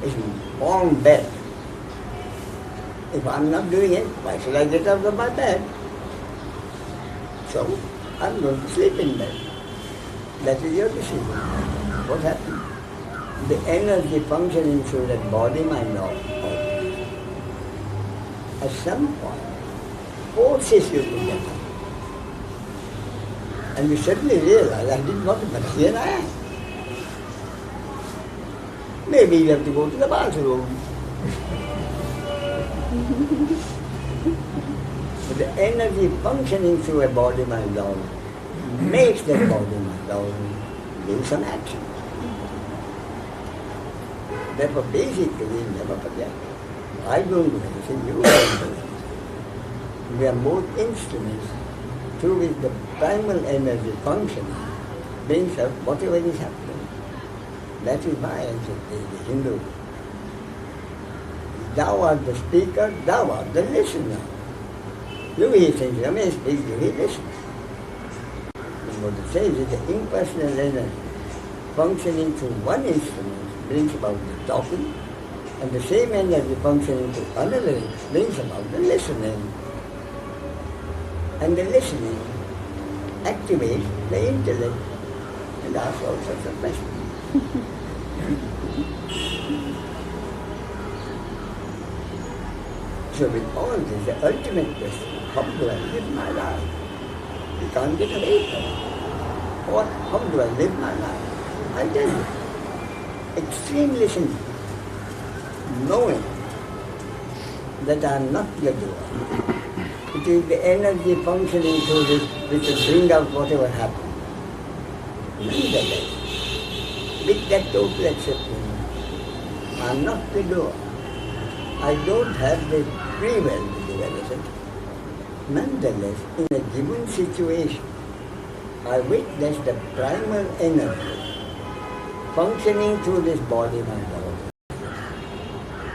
it's a warm bed. If I'm not doing it, why should I get out of my bed? So, I'm going to sleep in bed. That is your decision. What happened? The energy functioning through that body, mind, at some point, forces you to get up. And you suddenly realize, I didn't want to, but here I am. Maybe you have to go to the bathroom. But the energy functioning through a body, mind, makes that body, mind, do some action. Therefore, basically, never forget. I don't do anything, you don't do anything. We are both instruments through which the primal energy functions brings out whatever is happening. That is my answer to the Hindu. Thou art the speaker, thou art the listener. You he thinks, Ramesh speaks, you he listens. And what it says is the impersonal energy functioning through one instrument brings about the talking, and the same energy functioning through another brings about the listening. And the listening activates the intellect and asks all sorts of questions. So with all this, the ultimate question, how do I live my life? You can't get away from it. How do I live my life? I tell you, extreme listening, knowing that I am not the doer. It is the energy functioning through this which will bring out whatever happens. Nonetheless, with that total acceptance, I am not the doer. I don't have the free will to do anything. Nonetheless, in a given situation, I witness the primal energy functioning through this body, mind,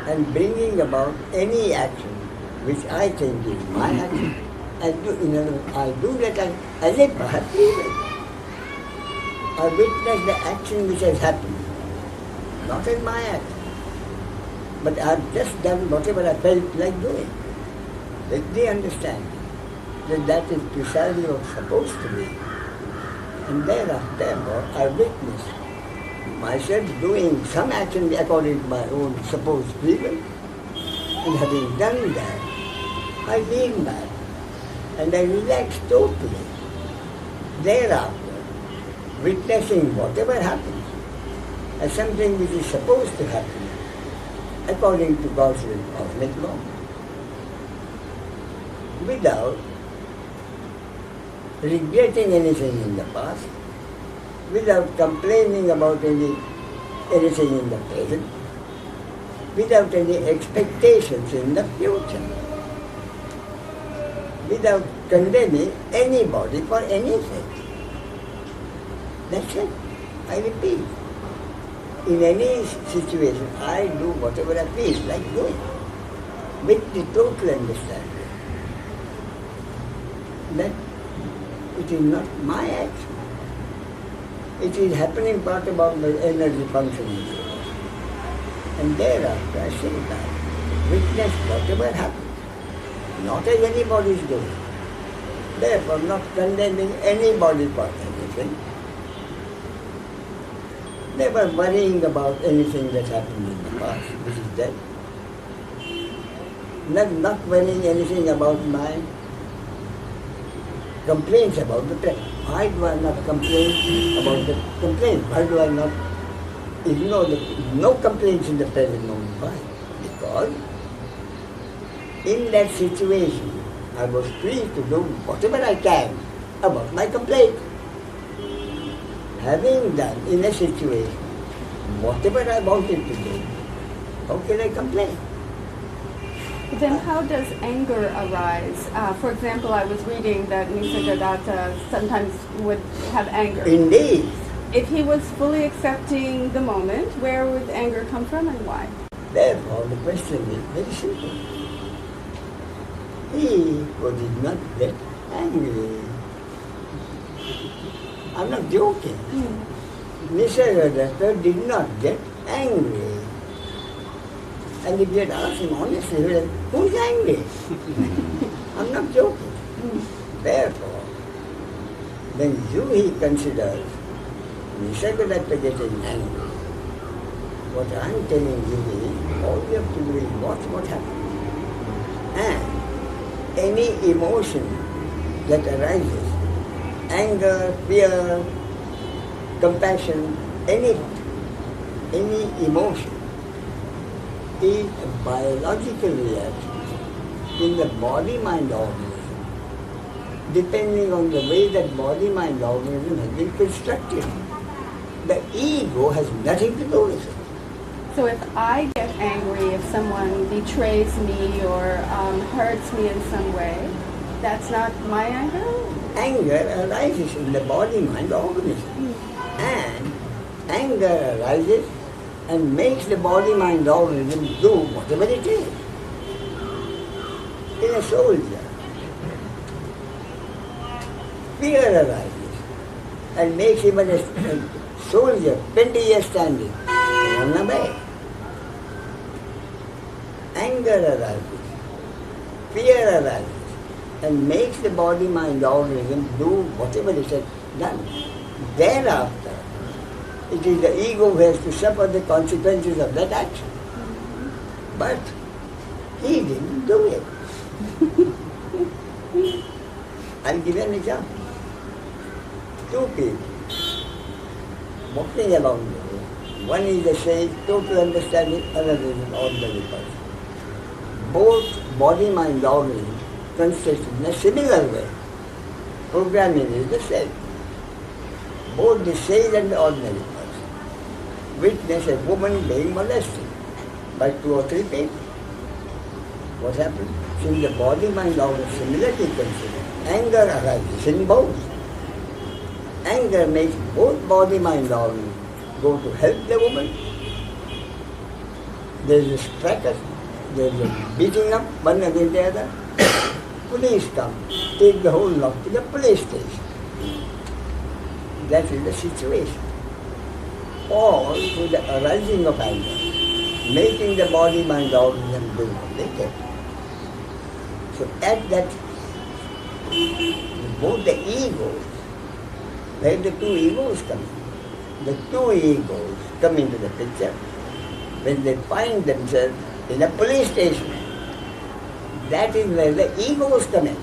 and bringing about any action which I think is my action. I do that as if I have free will. I witness the action which has happened, not as my action. But I have just done whatever I felt like doing. Let me understand that that is precisely what's supposed to be. And therefore, I witness myself doing some action according to my own supposed free will. And having done that, I lean back and I relax totally. Thereafter, witnessing whatever happens as something which is supposed to happen according to God's will, cosmic law, without regretting anything in the past, without complaining about anything in the present, without any expectations in the future, without condemning anybody for anything. That's it. I repeat. In any situation, I do whatever I feel like doing, with the total understanding that it is not my action. It is happening part about the energy functioning. And thereafter I sit back, witness whatever happens, not as anybody is doing. Therefore, not condemning anybody for anything. Never worrying about anything that happened in the past, which is dead. Not worrying anything about my complaints about the present. Why do I not complain about the complaint? Why do I not ignore no complaints in the present moment? Why? Because in that situation, I was free to do whatever I can about my complaint. Having done in a situation whatever I wanted to do, how can I complain? But then how does anger arise? For example, I was reading that Nisargadatta sometimes would have anger. Indeed, If he was fully accepting the moment, where would anger come from and why? therefore the question is very simple. He did not get angry. I'm not joking. Nisargadatta did not get angry. And if you had asked him honestly, he would have said, who's angry? I'm not joking. Therefore, when he considers Nisargadatta getting angry, what I'm telling you is, all you have to do is watch what happens. And any emotion that arises, anger, fear, compassion, any emotion, is a biological reaction in the body-mind organism, depending on the way that body-mind organism has been constructed. The ego has nothing to do with it. So if I get angry, if someone betrays me or hurts me in some way, that's not my anger? Anger arises in the body-mind organism. And anger arises and makes the body-mind organism do whatever it is. In a soldier, fear arises and makes him a soldier, 20 years standing, run away. Anger arises, fear arises, and makes the body-mind organism do whatever it has done. Thereafter, it is the ego who has to suffer the consequences of that action. But he didn't do it. I'll give you an example. Two people walking along the road. One is a sage, total understanding, another is an ordinary person. Both body-mind organisms constructed in a similar way. Programming is the same. Both the sage and the ordinary person witness a woman being molested by 2 or 3 people. What happened? Since the body-mind organism similarly considered, anger arises in both. Anger makes both body-mind organisms go to help the woman. There is a fracas, there is a beating up, one against the other. Police come, take the whole lot to the police station. That is the situation. All through the arising of anger, making the body-mind organism do what they can. So at that, both the egos, where the 2 egos come in, the 2 egos come into the picture when they find themselves in a police station. That is where the egos come in.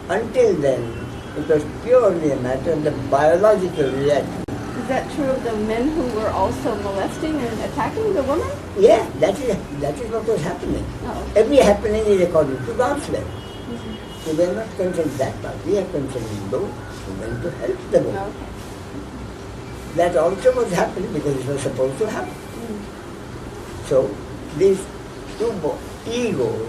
Until then, it was purely a matter of the biological reaction. Is that true of the men who were also molesting and attacking the woman? Yeah, that is what was happening. Oh. Every happening is according to God's will. So we are not concerned that part. We are concerned those who went to help the woman. Okay. That also was happening because it was supposed to happen. So these 2 egos,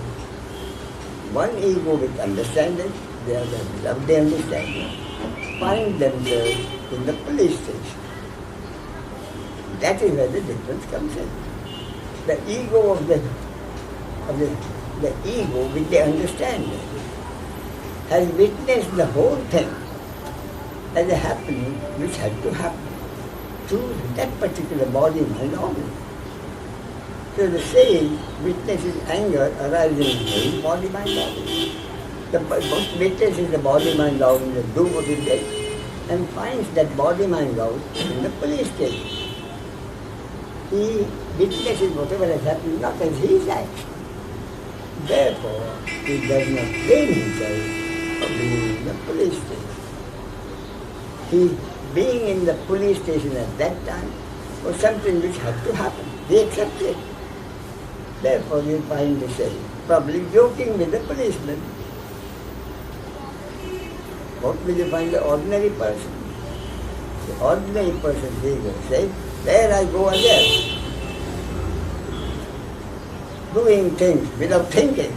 one ego with understanding, the other without the understanding, find themselves in the police station. That is where the difference comes in. The ego of the ego with the understanding has witnessed the whole thing as a happening which had to happen to that particular body-mind organism. So the sage witnesses anger arising in his body-mind organism. The witnesses the body-mind organism do what it did and finds that body-mind organism in the police station. He witnesses whatever has happened not as his action. Therefore, he does not blame himself for being in the police station. He, being in the police station at that time, was something which had to happen. He accepted it. Therefore, you find the same. Probably joking with the policeman. What will you find the ordinary person? The ordinary person, he will say, there I go again. Doing things without thinking.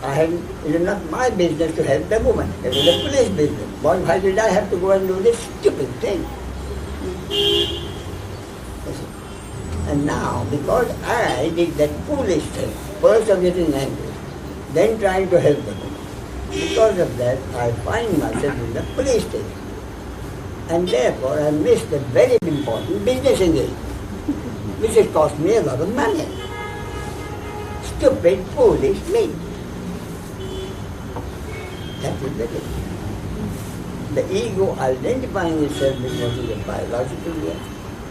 It is not my business to help the woman. It is the police business. Why did I have to go and do this stupid thing? And now, because I did that foolish thing, first of getting angry, then trying to help the woman, because of that, I find myself in the police station. And therefore, I missed a very important business engagement, which has cost me a lot of money. Stupid, foolish me. That is the thing. The ego identifying itself with what is a biological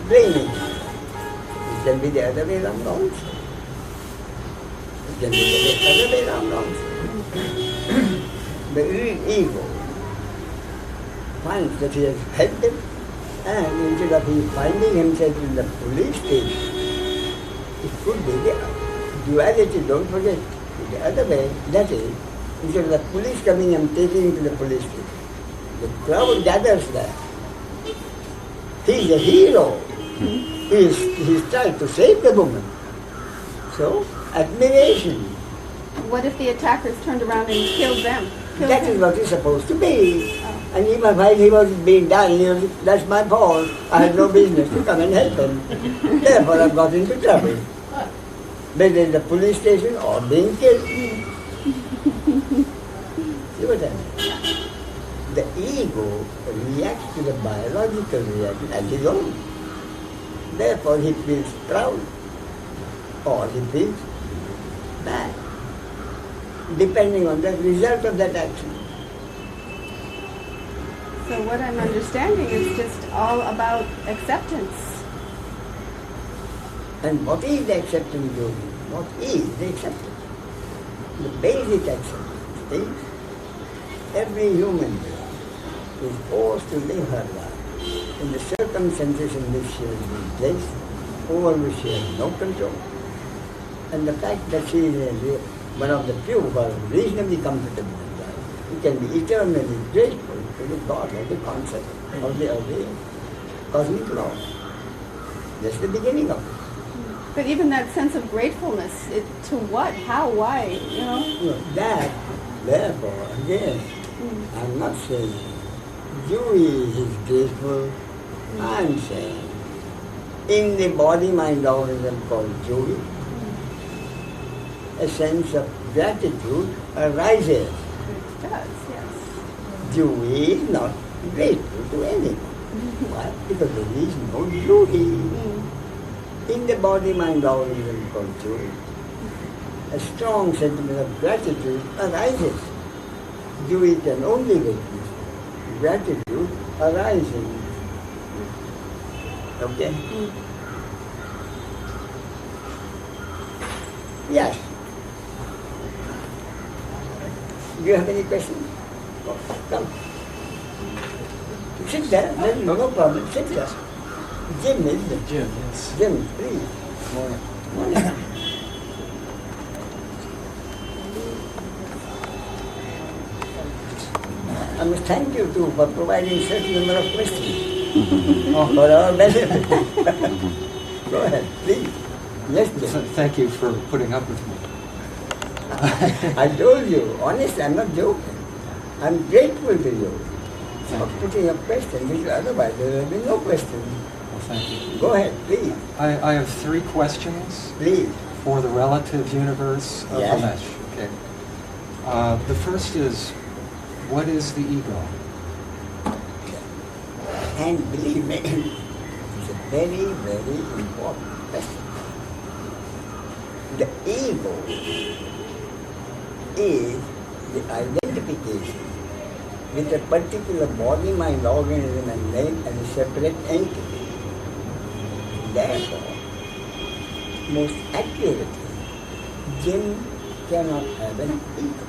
brain. It can be the other way around also. It can be the other way around also. The ego finds that he has helped him, and instead of he finding himself in the police station, it could be the duality, don't forget, the other way, that is, instead of the police coming and taking him to the police station, the crowd gathers there. He is a hero. He is trying to save the woman. So, admiration. What if the attackers turned around and killed them? That is what it's supposed to be. And even while he was being done, that's my fault. I had no business to come and help him. Therefore, I got into trouble. Whether in the police station or being killed. See what I mean? The ego reacts to the biological reaction as his own. Therefore, he feels proud or he feels bad, depending on the result of that action. So what I'm understanding is just all about acceptance. And what is the acceptance, Yogi? What is the acceptance? The basic acceptance is every human being is forced to live her life in the circumstances in which she has been placed, over which she has no control. And the fact that she is one of the few who are reasonably comfortable in life, you can be eternally grateful to the God of the concept of the cosmic law. That's the beginning of it. But even that sense of gratefulness, to what, how, why, you know? That, therefore, again, I'm not saying Jewy is grateful. I'm saying in the body-mind organism called Jewy, a sense of gratitude arises. It does, yes. Jewy is not grateful to anyone. Why? Because there is no Jewy. In the body-mind organism called Jewy, a strong sentiment of gratitude arises. Jewy can only witness gratitude arising. Okay? Yes. Do you have any questions? Oh, come. Sit there. There's no problem. Sit there. Jim, isn't it? Jim, yes. Jim, please. Morning. I must thank you too for providing certain number of questions for our benefit. Go ahead, please. Yes, Jim. Thank you for putting up with me. I told you, honestly, I'm not joking. I'm grateful to you for putting up questions, because otherwise there will be no questions. Well, thank you. Go ahead, please. I have 3 questions Please. for the relative universe of Yes. Ramesh. Okay. The first is, what is the ego? And believe me, it's a very, very important question. The ego is the identification with a particular body-mind organism and name as a separate entity. Therefore, most accurately, Jim cannot have an ego.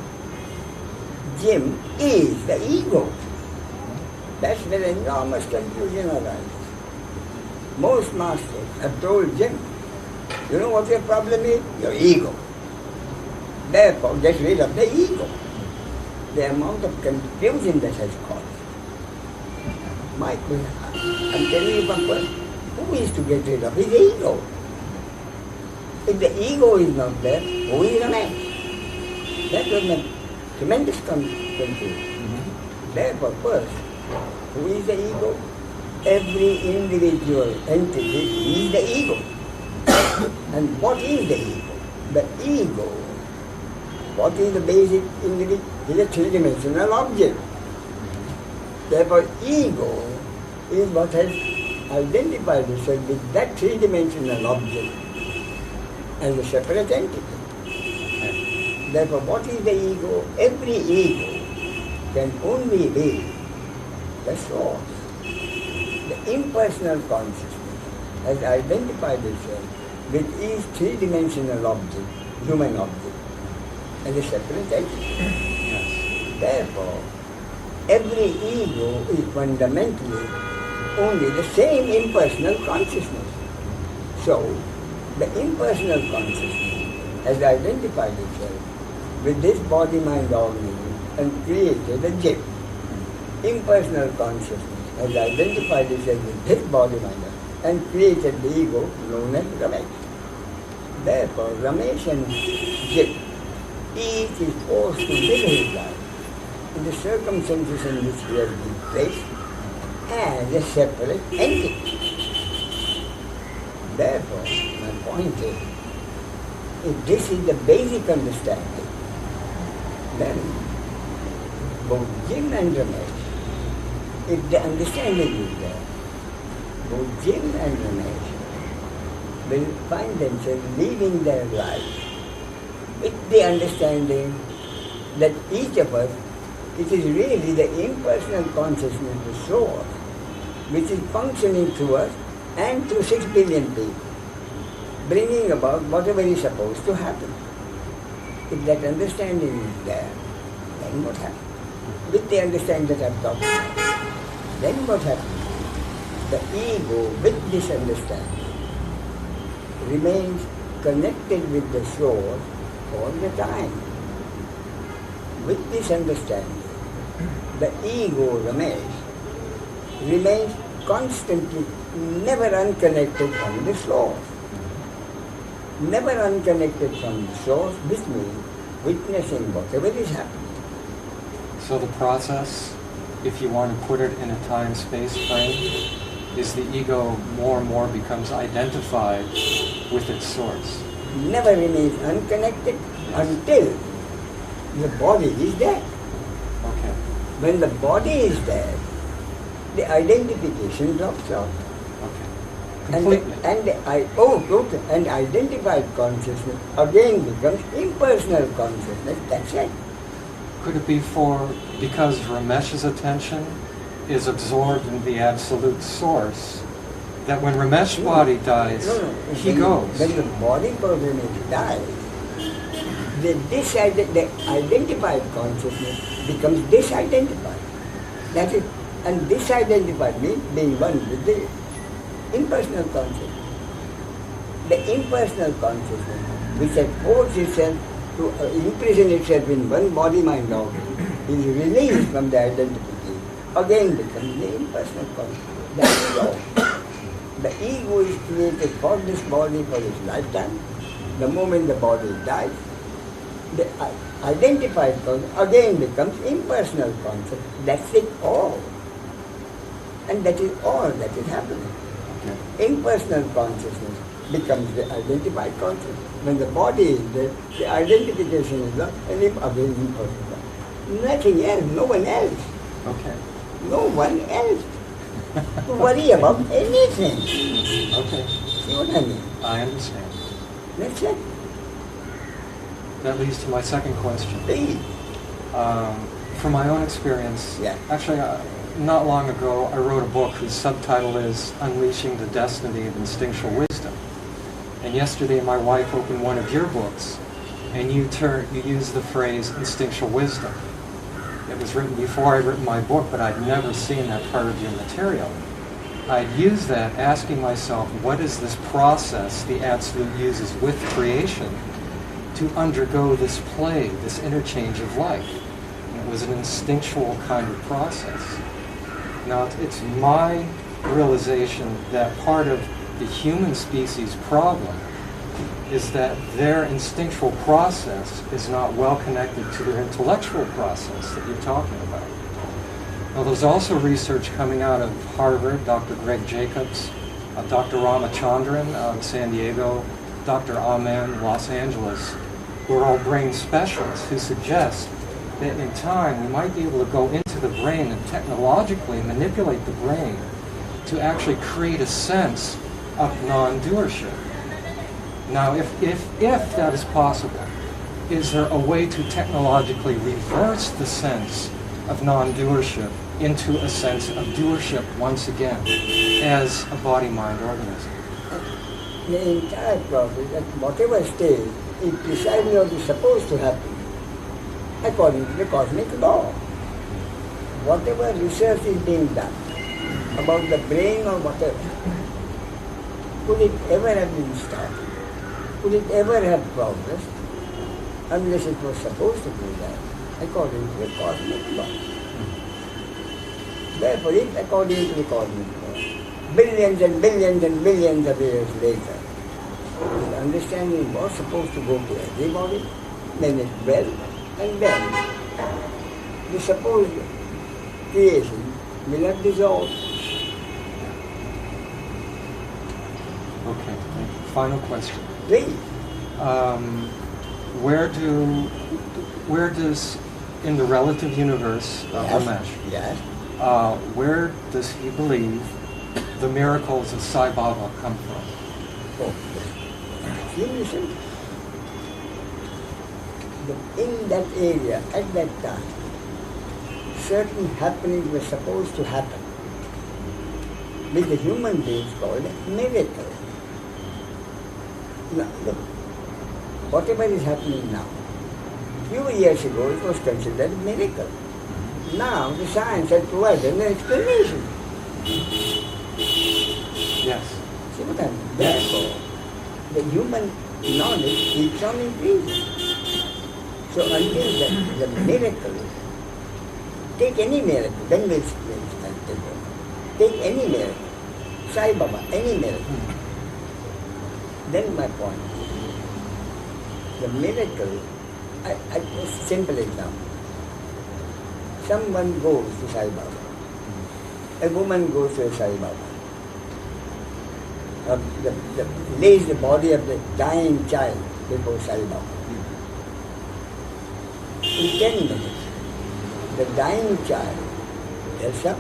Jim is the ego. That's where enormous confusion arises. Most masters have told Jim You know what your problem is? Your ego. Therefore, get rid of the ego. The amount of confusion that has caused. I'm telling you one person, who is to get rid of his ego? If the ego is not there, who is Ramesh? That was a tremendous confusion. Therefore, first, who is the ego? Every individual entity is the ego. And what is the ego? The ego, what is the basic individual? It is a three-dimensional object. Therefore, ego is what has identified itself with that three-dimensional object as a separate entity. Therefore, what is the ego? Every ego can only be the source. The impersonal consciousness has identified itself with each three-dimensional object, human object, as a separate entity. Therefore, every ego is fundamentally only the same impersonal consciousness. So, the impersonal consciousness has identified itself with this body-mind organism and created a jip. Impersonal consciousness has identified itself with this body-mind and created the ego known as Ramesh. Therefore, Ramesh and jip, each is forced to live his life in the circumstances in which he has been placed as a separate entity. Therefore, my point is, if this is the basic understanding, then both Jim and Ramesh, if the understanding is there, both Jim and Ramesh will find themselves living their life with the understanding that each of us, it is really the impersonal consciousness, the source, which is functioning through us and through 6 billion people, bringing about whatever is supposed to happen. If that understanding is there, then what happens? With the understanding that I've talked about, then what happens? The ego, with this understanding, remains connected with the source all the time. With this understanding, the ego, Ramesh, remains constantly, never unconnected from the source. Never unconnected from the source, which means witnessing whatever is happening. So the process, if you want to put it in a time-space frame, is the ego more and more becomes identified with its source. Never remains unconnected until the body is there. Okay. When the body is there, the identification drops off. Okay. Completely. And identified consciousness again becomes impersonal consciousness. That's it. Could it be because Ramesh's attention is absorbed in the absolute source, that when Ramesh's body dies, he goes? When the body person dies, the identified consciousness becomes disidentified. That is, and disidentified means being one with the impersonal consciousness. The impersonal consciousness, which has forced itself to imprison itself in one body-mind organism, is released from the identity, again becomes the impersonal consciousness. That is all. The ego is created for this body for its lifetime. The moment the body dies, the identified consciousness again becomes impersonal consciousness. That's it all. And that is all that is happening. Okay. Impersonal consciousness becomes the identified consciousness. When the body is there, the identification is lost and again impersonal. Nothing else, no one else. Okay. No one else to worry about anything. Okay. See what I mean? I understand. That's it. That leads to my second question. Please. From my own experience, Yeah. actually, not long ago, I wrote a book whose subtitle is Unleashing the Destiny of Instinctual Wisdom. And yesterday, my wife opened one of your books, and you used the phrase instinctual wisdom. It was written before I'd written my book, but I'd never seen that part of your material. I'd use that asking myself, what is this process the Absolute uses with creation to undergo this play, this interchange of life? And it was an instinctual kind of process. Now, it's my realization that part of the human species problem is that their instinctual process is not well connected to their intellectual process that you're talking about. Now, there's also research coming out of Harvard, Dr. Greg Jacobs, Dr. Ramachandran out of San Diego, Dr. Amen, Los Angeles, who are all brain specialists, who suggest that in time we might be able to go into the brain and technologically manipulate the brain to actually create a sense of non-doership. Now, if that is possible, is there a way to technologically reverse the sense of non-doership into a sense of doership once again as a body-mind organism? The entire process, at whatever stage, is precisely what is supposed to happen according to the cosmic law. Whatever research is being done about the brain or whatever, could it ever have been started? Could it ever have progressed unless it was supposed to do that according to the cosmic law? Therefore, if according to the cosmic law, billions and billions and billions of years later, the understanding was supposed to go to everybody, then it well, and then the supposed creation will not dissolve. Okay, final question. Please. Where does, in the relative universe, Ramesh, Yes. where does he believe the miracles of Sai Baba come from? Oh, you listen. In that area, at that time, certain happenings were supposed to happen, which the human beings called a miracle. Now, look, whatever is happening now, few years ago it was considered a miracle. Now the science has provided an explanation. Yes. See what I mean? Therefore, the human knowledge keeps on increasing. So until the miracle, take any miracle, then we'll explain. Take any miracle, Sai Baba, any miracle. Then my point is, the miracle, a simple example. Someone goes to Sai Baba. A woman goes to a Sai Baba. Lays the body of the dying child before Sai Baba. In 10 minutes, the dying child gets up,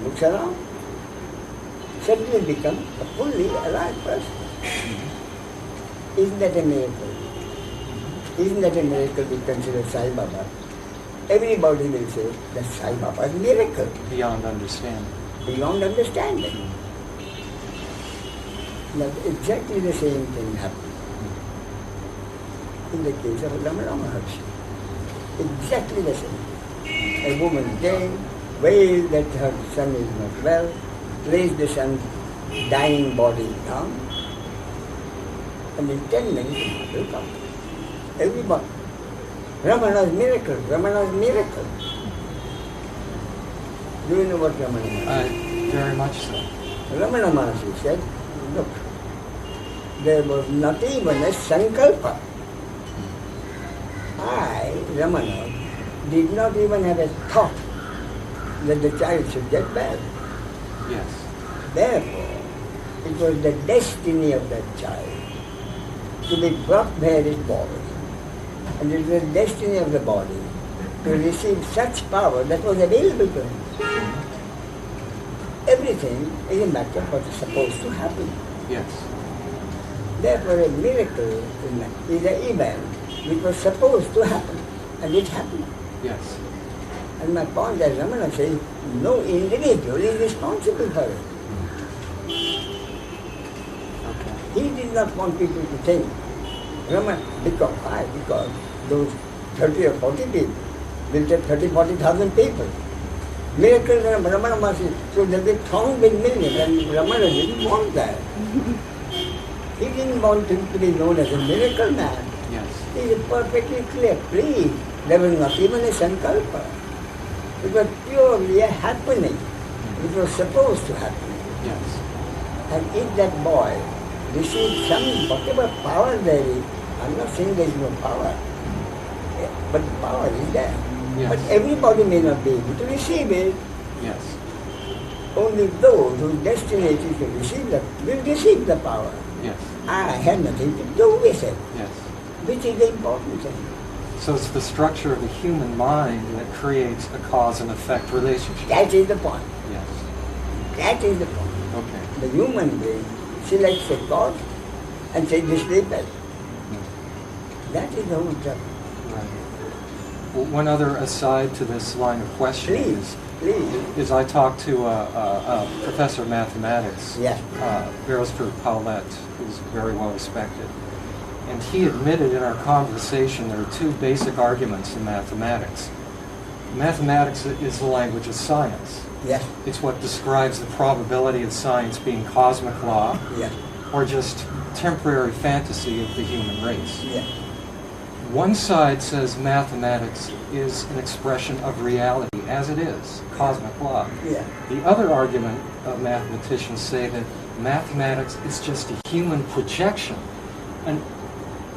looks around, suddenly becomes a fully alive person. Isn't that a miracle? Isn't that a miracle we consider Sai Baba? Everybody will say that Sai Baba's miracle. Beyond understanding. Beyond understanding. Now exactly the same thing happened in the case of Ramana Maharshi. Exactly the same. A woman came, wailed that her son is not well, placed the son's dying body down, and in 10 minutes it will come. Everybody. Ramana's miracle, Ramana's miracle. Do you know what Ramana Maharshi? Very much so. Ramana Maharshi said, look, there was not even a sankalpa. I, Ramana, did not even have a thought that the child should get well. Yes. Therefore, it was the destiny of that child to be brought there his body. And it was the destiny of the body to receive such power that was available to him. Everything is a matter of what is supposed to happen. Yes. Therefore, a miracle is an event which was supposed to happen, and it happened. Yes. And my point, as Ramana says, no individual is responsible for it. Okay. He did not want people to think, Ramana, because why? Because those 30 or 40 people will take 30,000, 40,000 people. Miracles and Ramana Mahasi, so they'll be found in millions, and Ramana didn't want that. He didn't want him to be known as a miracle man. Yes. He is perfectly clear. Please, there was not even a sankalpa. It was purely a happening. It was supposed to happen. Yes. And if that boy receives some, whatever power there is, I'm not saying there is no power, but power is there. Yes. But everybody may not be able to receive it. Yes. Only those whose destiny is to receive that will receive the power. Yes. I have nothing to do with it, Yes. which is the important thing. So it's the structure of the human mind that creates a cause and effect relationship. That is the point. Yes. That is the point. Okay. The human being selects a cause and says this is best. That is the whole trouble. Right. Well, one other aside to this line of questioning Please. is I talked to a professor of mathematics, Yes. Beresford Paulette, who's very well respected. And he admitted in our conversation there are two basic arguments in mathematics. Mathematics is the language of science. Yes. It's what describes the probability of science being cosmic law Yes. or just temporary fantasy of the human race. Yes. One side says mathematics is an expression of reality as it is, cosmic law. Yeah. The other argument of mathematicians say that mathematics is just a human projection,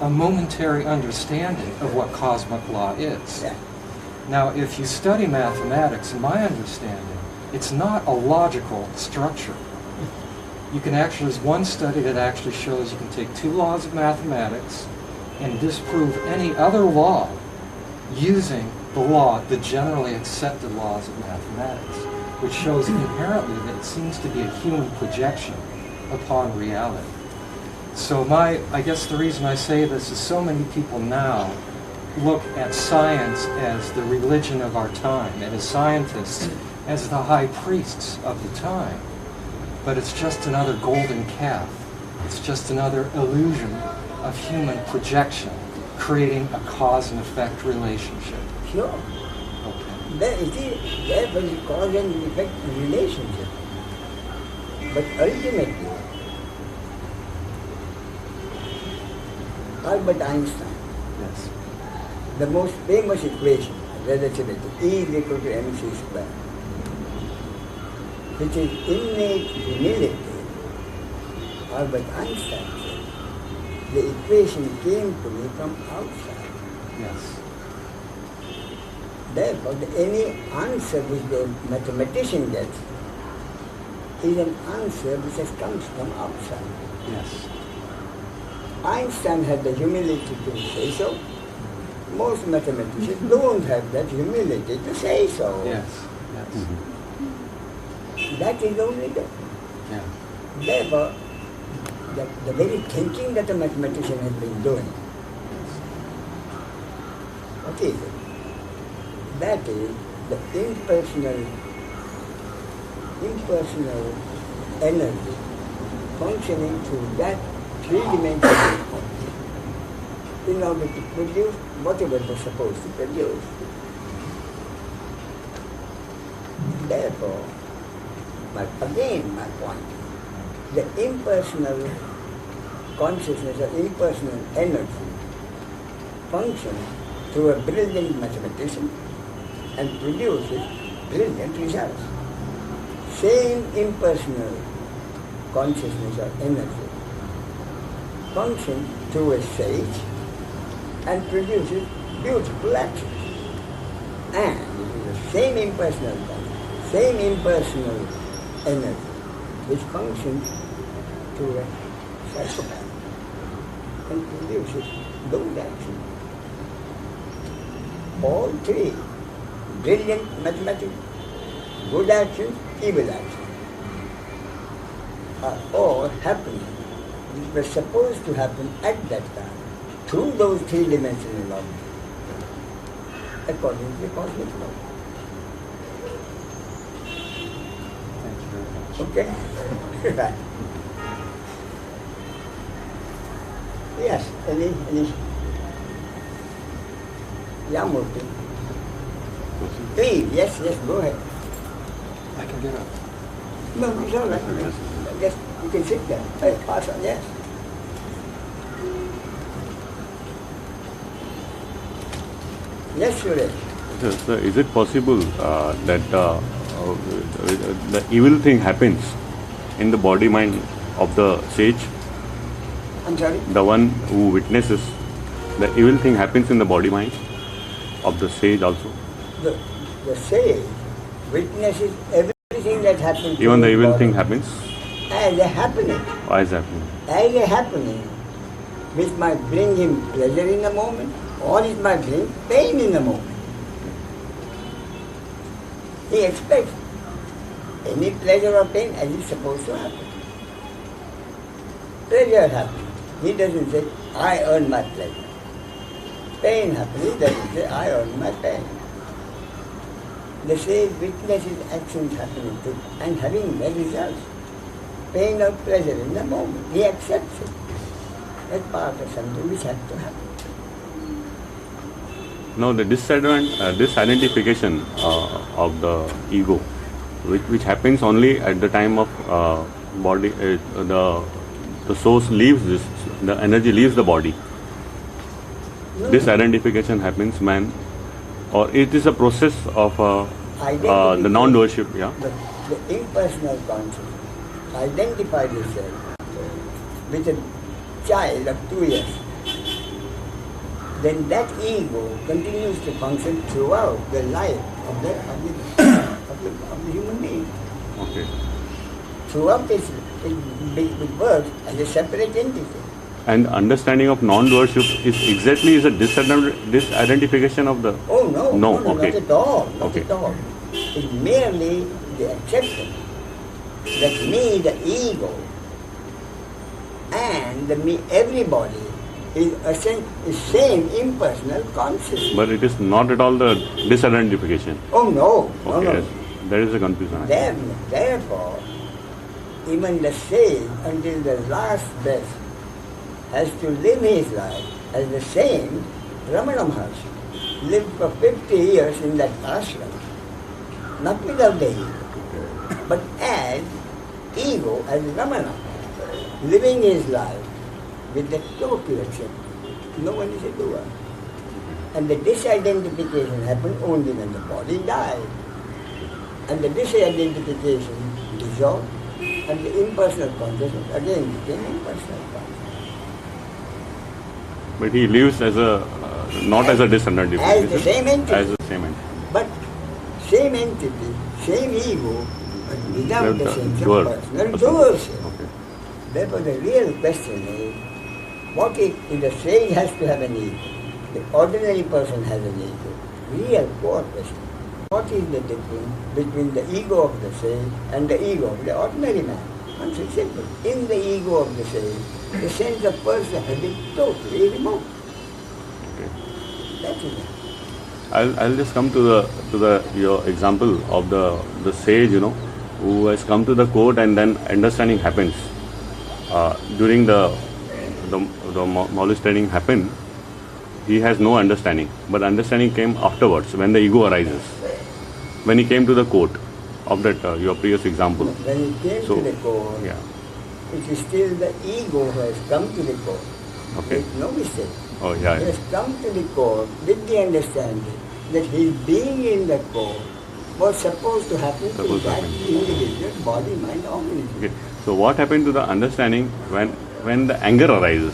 a momentary understanding of what cosmic law is. Yeah. Now, if you study mathematics, in my understanding, it's not a logical structure. You can actually, there's one study that actually shows you can take two laws of mathematics and disprove any other law using the generally accepted laws of mathematics, which shows inherently that it seems to be a human projection upon reality. So I guess the reason I say this is so many people now look at science as the religion of our time, and as scientists as the high priests of the time. But it's just another golden calf. It's just another illusion of human projection, creating a cause and effect relationship. Sure. Okay. There is a cause and effect relationship. But ultimately, Albert Einstein, Yes. the most famous equation, relativity, E is equal to mc squared, which is innate humility. Albert Einstein said, the equation came to me from outside. Yes. Therefore, any answer which the mathematician gets is an answer which comes from outside. Yes. Einstein had the humility to say so. Most mathematicians don't have that humility to say so. Yes. Yes. That is the only difference. Yeah. Therefore, the very thinking that a mathematician has been doing, what is it? That is the impersonal energy functioning through that three-dimensional in order to produce whatever it was supposed to produce. Therefore, again my point, the impersonal consciousness or impersonal energy functions through a brilliant mathematician and produces brilliant results. Same impersonal consciousness or energy functions through a sage and produces beautiful actions. And it is the same impersonal consciousness, same impersonal energy which functions through a psychopath and produces those actions. All three, brilliant mathematics, good actions, evil actions, are all happening, which were supposed to happen at that time, through those three-dimensional objects, according to the cosmic law. Thank you very much. Okay? Right. Yes, any? Yeah, Murthy. Please, yes, go ahead. I can get up. No, it's all right. Just, you can sit there. Hey, pass on, yes. Yes, Suresh. So is it possible that the evil thing happens in the body mind of the sage? I'm sorry? The one who witnesses, the evil thing happens in the body mind of the sage also? The sage witnesses everything that happens. Even the evil body thing happens? as a happening. Why is happening? As a happening, which might bring him pleasure in a moment, or it might bring pain in a moment. He expects any pleasure or pain as is supposed to happen. Pleasure happens. He doesn't say, I earn my pleasure. Pain happens. He doesn't say, I earn my pain. The sage witnesses actions happening to and having the results. Pain or pleasure in the moment. He accepts it. That's part of something which has to happen. Now the disidentification of the ego, which happens only at the time of body, the source leaves this, the energy leaves the body. No. Disidentification happens when, or it is a process of the non-doership, yeah. The impersonal consciousness identifies itself with a child of 2 years. Then that ego continues to function throughout the life of the human being. Okay. Throughout it works as a separate entity. And understanding of non-doership is a disidentification of the. Oh no, No, no, okay. not at all. Not Okay. at all. It's merely the acceptance that me, the ego, and the me, everybody is same impersonal consciousness. But it is not at all the disidentification. Oh no, no, Okay, no. yes. There is a confusion. Therefore, even the sage until the last breath has to live his life as the same Ramana Maharshi lived for 50 years in that ashram, not without the ego, but as ego, as Ramana, living his life with the total acceptance. No one is a doer. And the disidentification happened only when the body died. And the disidentification dissolved, and the impersonal consciousness again became impersonal consciousness. But he lives as a not as a disidentification. As the same entity. As the same entity. But same entity, same ego, but without the sense doer. of personal doership. Okay. Therefore, the real question is, what if the sage has to have an ego? The ordinary person has an ego. Real core question. What is the difference between the ego of the sage and the ego of the ordinary man? Answer is simple. In the ego of the sage, the sense of person has been totally removed. Okay. That is it. I'll just come to your example of the sage, who has come to the court and then understanding happens. During the molesting happened, he has no understanding, but understanding came afterwards when the ego arises. When he came to the court of that your previous example. When he came to the court, Yeah. it is still the ego who has come to the court. Okay. Make no mistake. Oh yeah. He has come to the court with the understanding that his being in the court was supposed to happen to Supposed to that happen. individual body, mind, organism. Okay. So what happened to the understanding when the anger arises?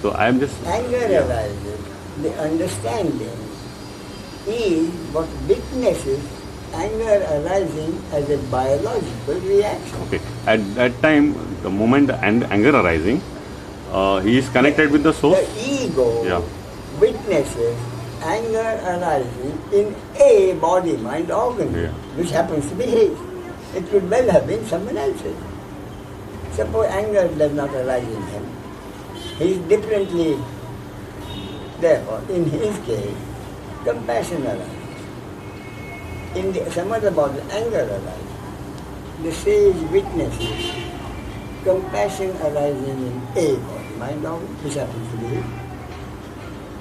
So I am just. Anger Yeah. arises. The understanding is what witnesses anger arising as a biological reaction. Okay. At that time, the moment the anger arising, he is connected with the source. The ego Yeah. witnesses anger arising in a body, mind, organ, Yeah. which happens to be his. It could well have been someone else's. Suppose anger does not arise in him. He is differently. Therefore, in his case, compassion arises. In some other body, anger arises. The sage witnesses compassion arising in a body, mind, organ, which happens to be his.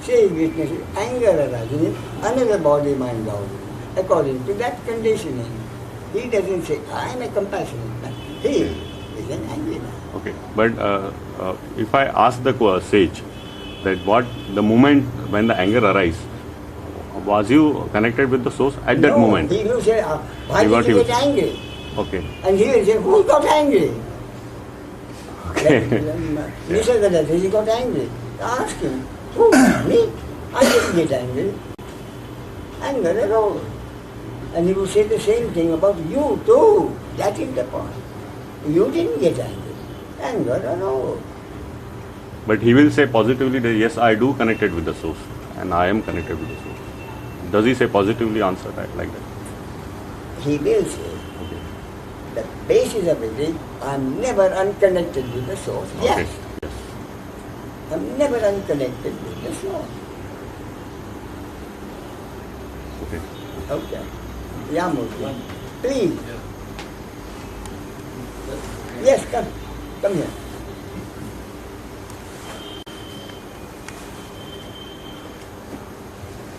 Sage witnesses anger arising in another body, mind, organ, according to that conditioning. He doesn't say, I am a compassionate man. He is an angry man. Okay, but if I ask the sage that what the moment when the anger arises, was you connected with the source at that moment? He will say, why What did he you will get say? angry? Okay. And he will say, who got angry? Okay. He got angry. Ask him, who? Me? I didn't get angry. Anger at all. And he will say the same thing about you too. That is the point. You didn't get angry. Anger at all. But he will say positively that yes, I do connected with the source and I am connected with the source. Does he say positively answer that like that? He will say, Okay. the basis of it is, I'm never unconnected with the source. Okay. Yes, Yes. I'm never unconnected with the source. Okay. Okay. Yamurti, please. Yes, come. Come here.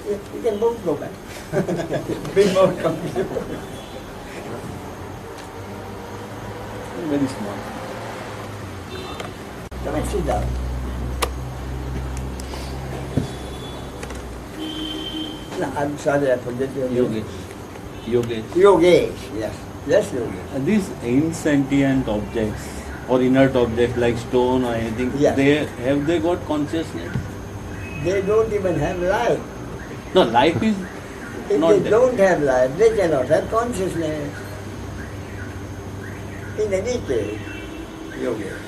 You can both go back. Be more comfortable. Very small. Come and sit down. No, I'm sorry, I forget your name. Yogesh. Yogesh, yes. Yes, Yogesh. These insentient objects or inert objects like stone or anything, Yeah. they got consciousness? They don't even have life. No, life is If not they there. don't have life, they cannot have consciousness. In any case, Yogesh,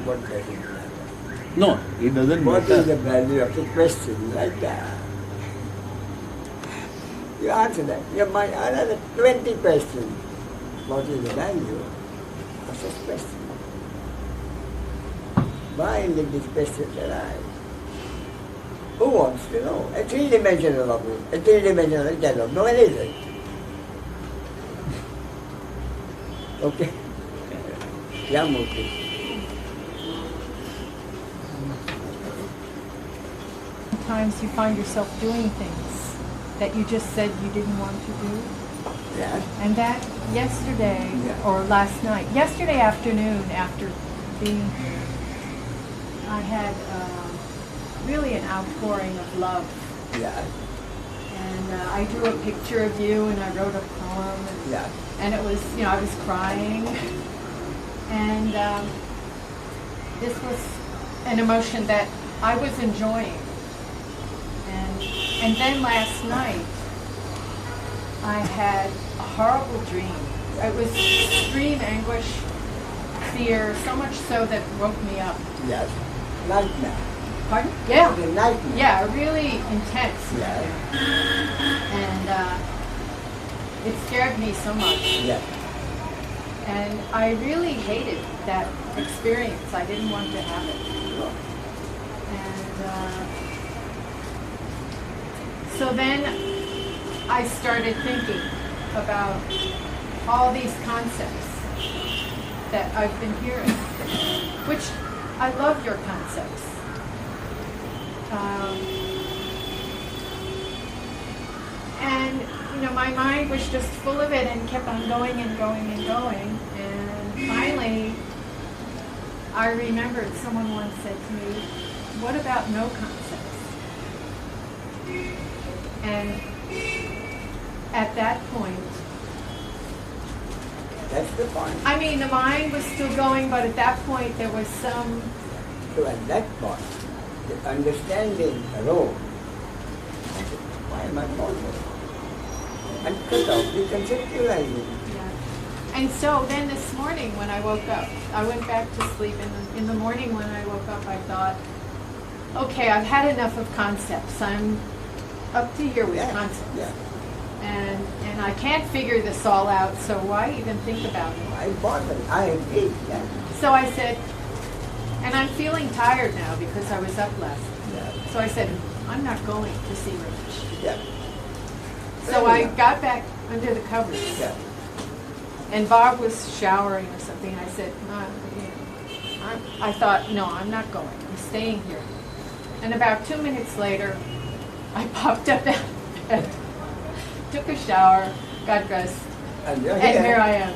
what does it matter? No, it doesn't What matter. is the value of the question like that? You answer that. You might another 20 questions. What is the value of such question? Why did this question arise? Who wants to know? A three-dimensional object, a three-dimensional cannot know anything. Okay? Yamurti. Sometimes you find yourself doing things that you just said you didn't want to do. Yeah. And that yesterday, Yeah. or last night, yesterday afternoon after being here, I had really an outpouring of love. Yeah. And I drew a picture of you and I wrote a poem. Yeah. And it was, I was crying. And this was an emotion that I was enjoying. And then last night, I had a horrible dream. It was extreme anguish, fear, so much so that it woke me up. Yes. Nightmare. Pardon? Yeah. The nightmare. Yeah, really intense. Yeah. And it scared me so much. Yeah. And I really hated that experience. I didn't want to have it. And so then I started thinking about all these concepts that I've been hearing, which I love your concepts. And my mind was just full of it and kept on going and going and going. And finally, I remembered someone once said to me, "What about no concepts?" And at that point, That's the point. I mean, the mind was still going, but at that point there was some, So at that point, the understanding arose. Why am I bothered? And cut off the conceptualizing. and so then this morning when I woke up, I went back to sleep, and in the morning when I woke up, I thought, okay, I've had enough of concepts. I'm up to here with concepts. Yeah. And I can't figure this all out, so why even think about it? I bother. I agree. Yeah. So I said, and I'm feeling tired now because I was up last night. Yeah. So I said, I'm not going to see Ramesh. Yeah. So I got back under the covers. Yeah. And Bob was showering or something. I said, I thought, no, I'm not going. I'm staying here. And about 2 minutes later, I popped up out of bed, took a shower, got dressed, And you're And here I am.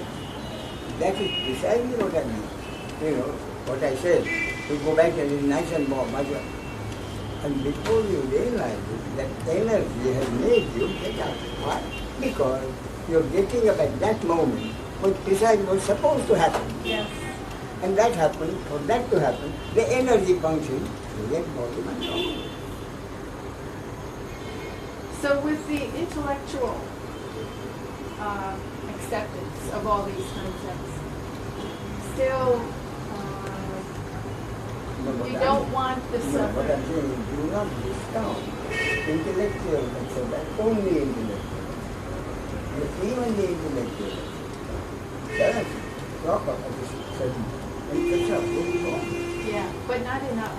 That is precisely what I mean. You know, what I said, to go back and be nice and warm. And before you realize it, that energy has made you get up. Why? Because you're getting up at that moment, what precisely was supposed to happen. Yes. And that happened, for that to happen, the energy function to get body and soul. So with the intellectual acceptance of all these concepts, still you don't want the What I'm suffering. saying is, do not discount intellectual acceptance, only intellectual. Even the intellectual does talk about this certain it's a good form. Yeah, but not enough.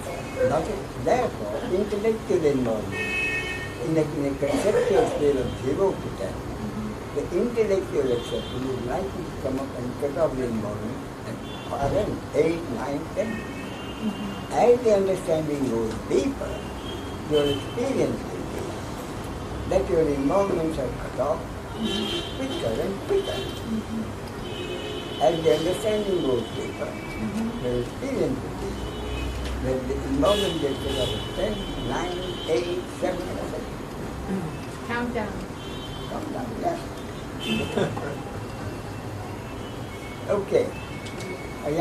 Therefore, intellectual involvement in a conceptual scale of 0 to 10, the intellectual acceptance is likely to come up and cut off the involvement at around 8, 9, 10. As the understanding goes deeper, your experience will be that your involvements are cut off quicker and quicker. As the understanding goes deeper, your experience will be that the involvement gets cut off at 10, 9, 8, 7, etc. Countdown. Come down, yes. Okay. I am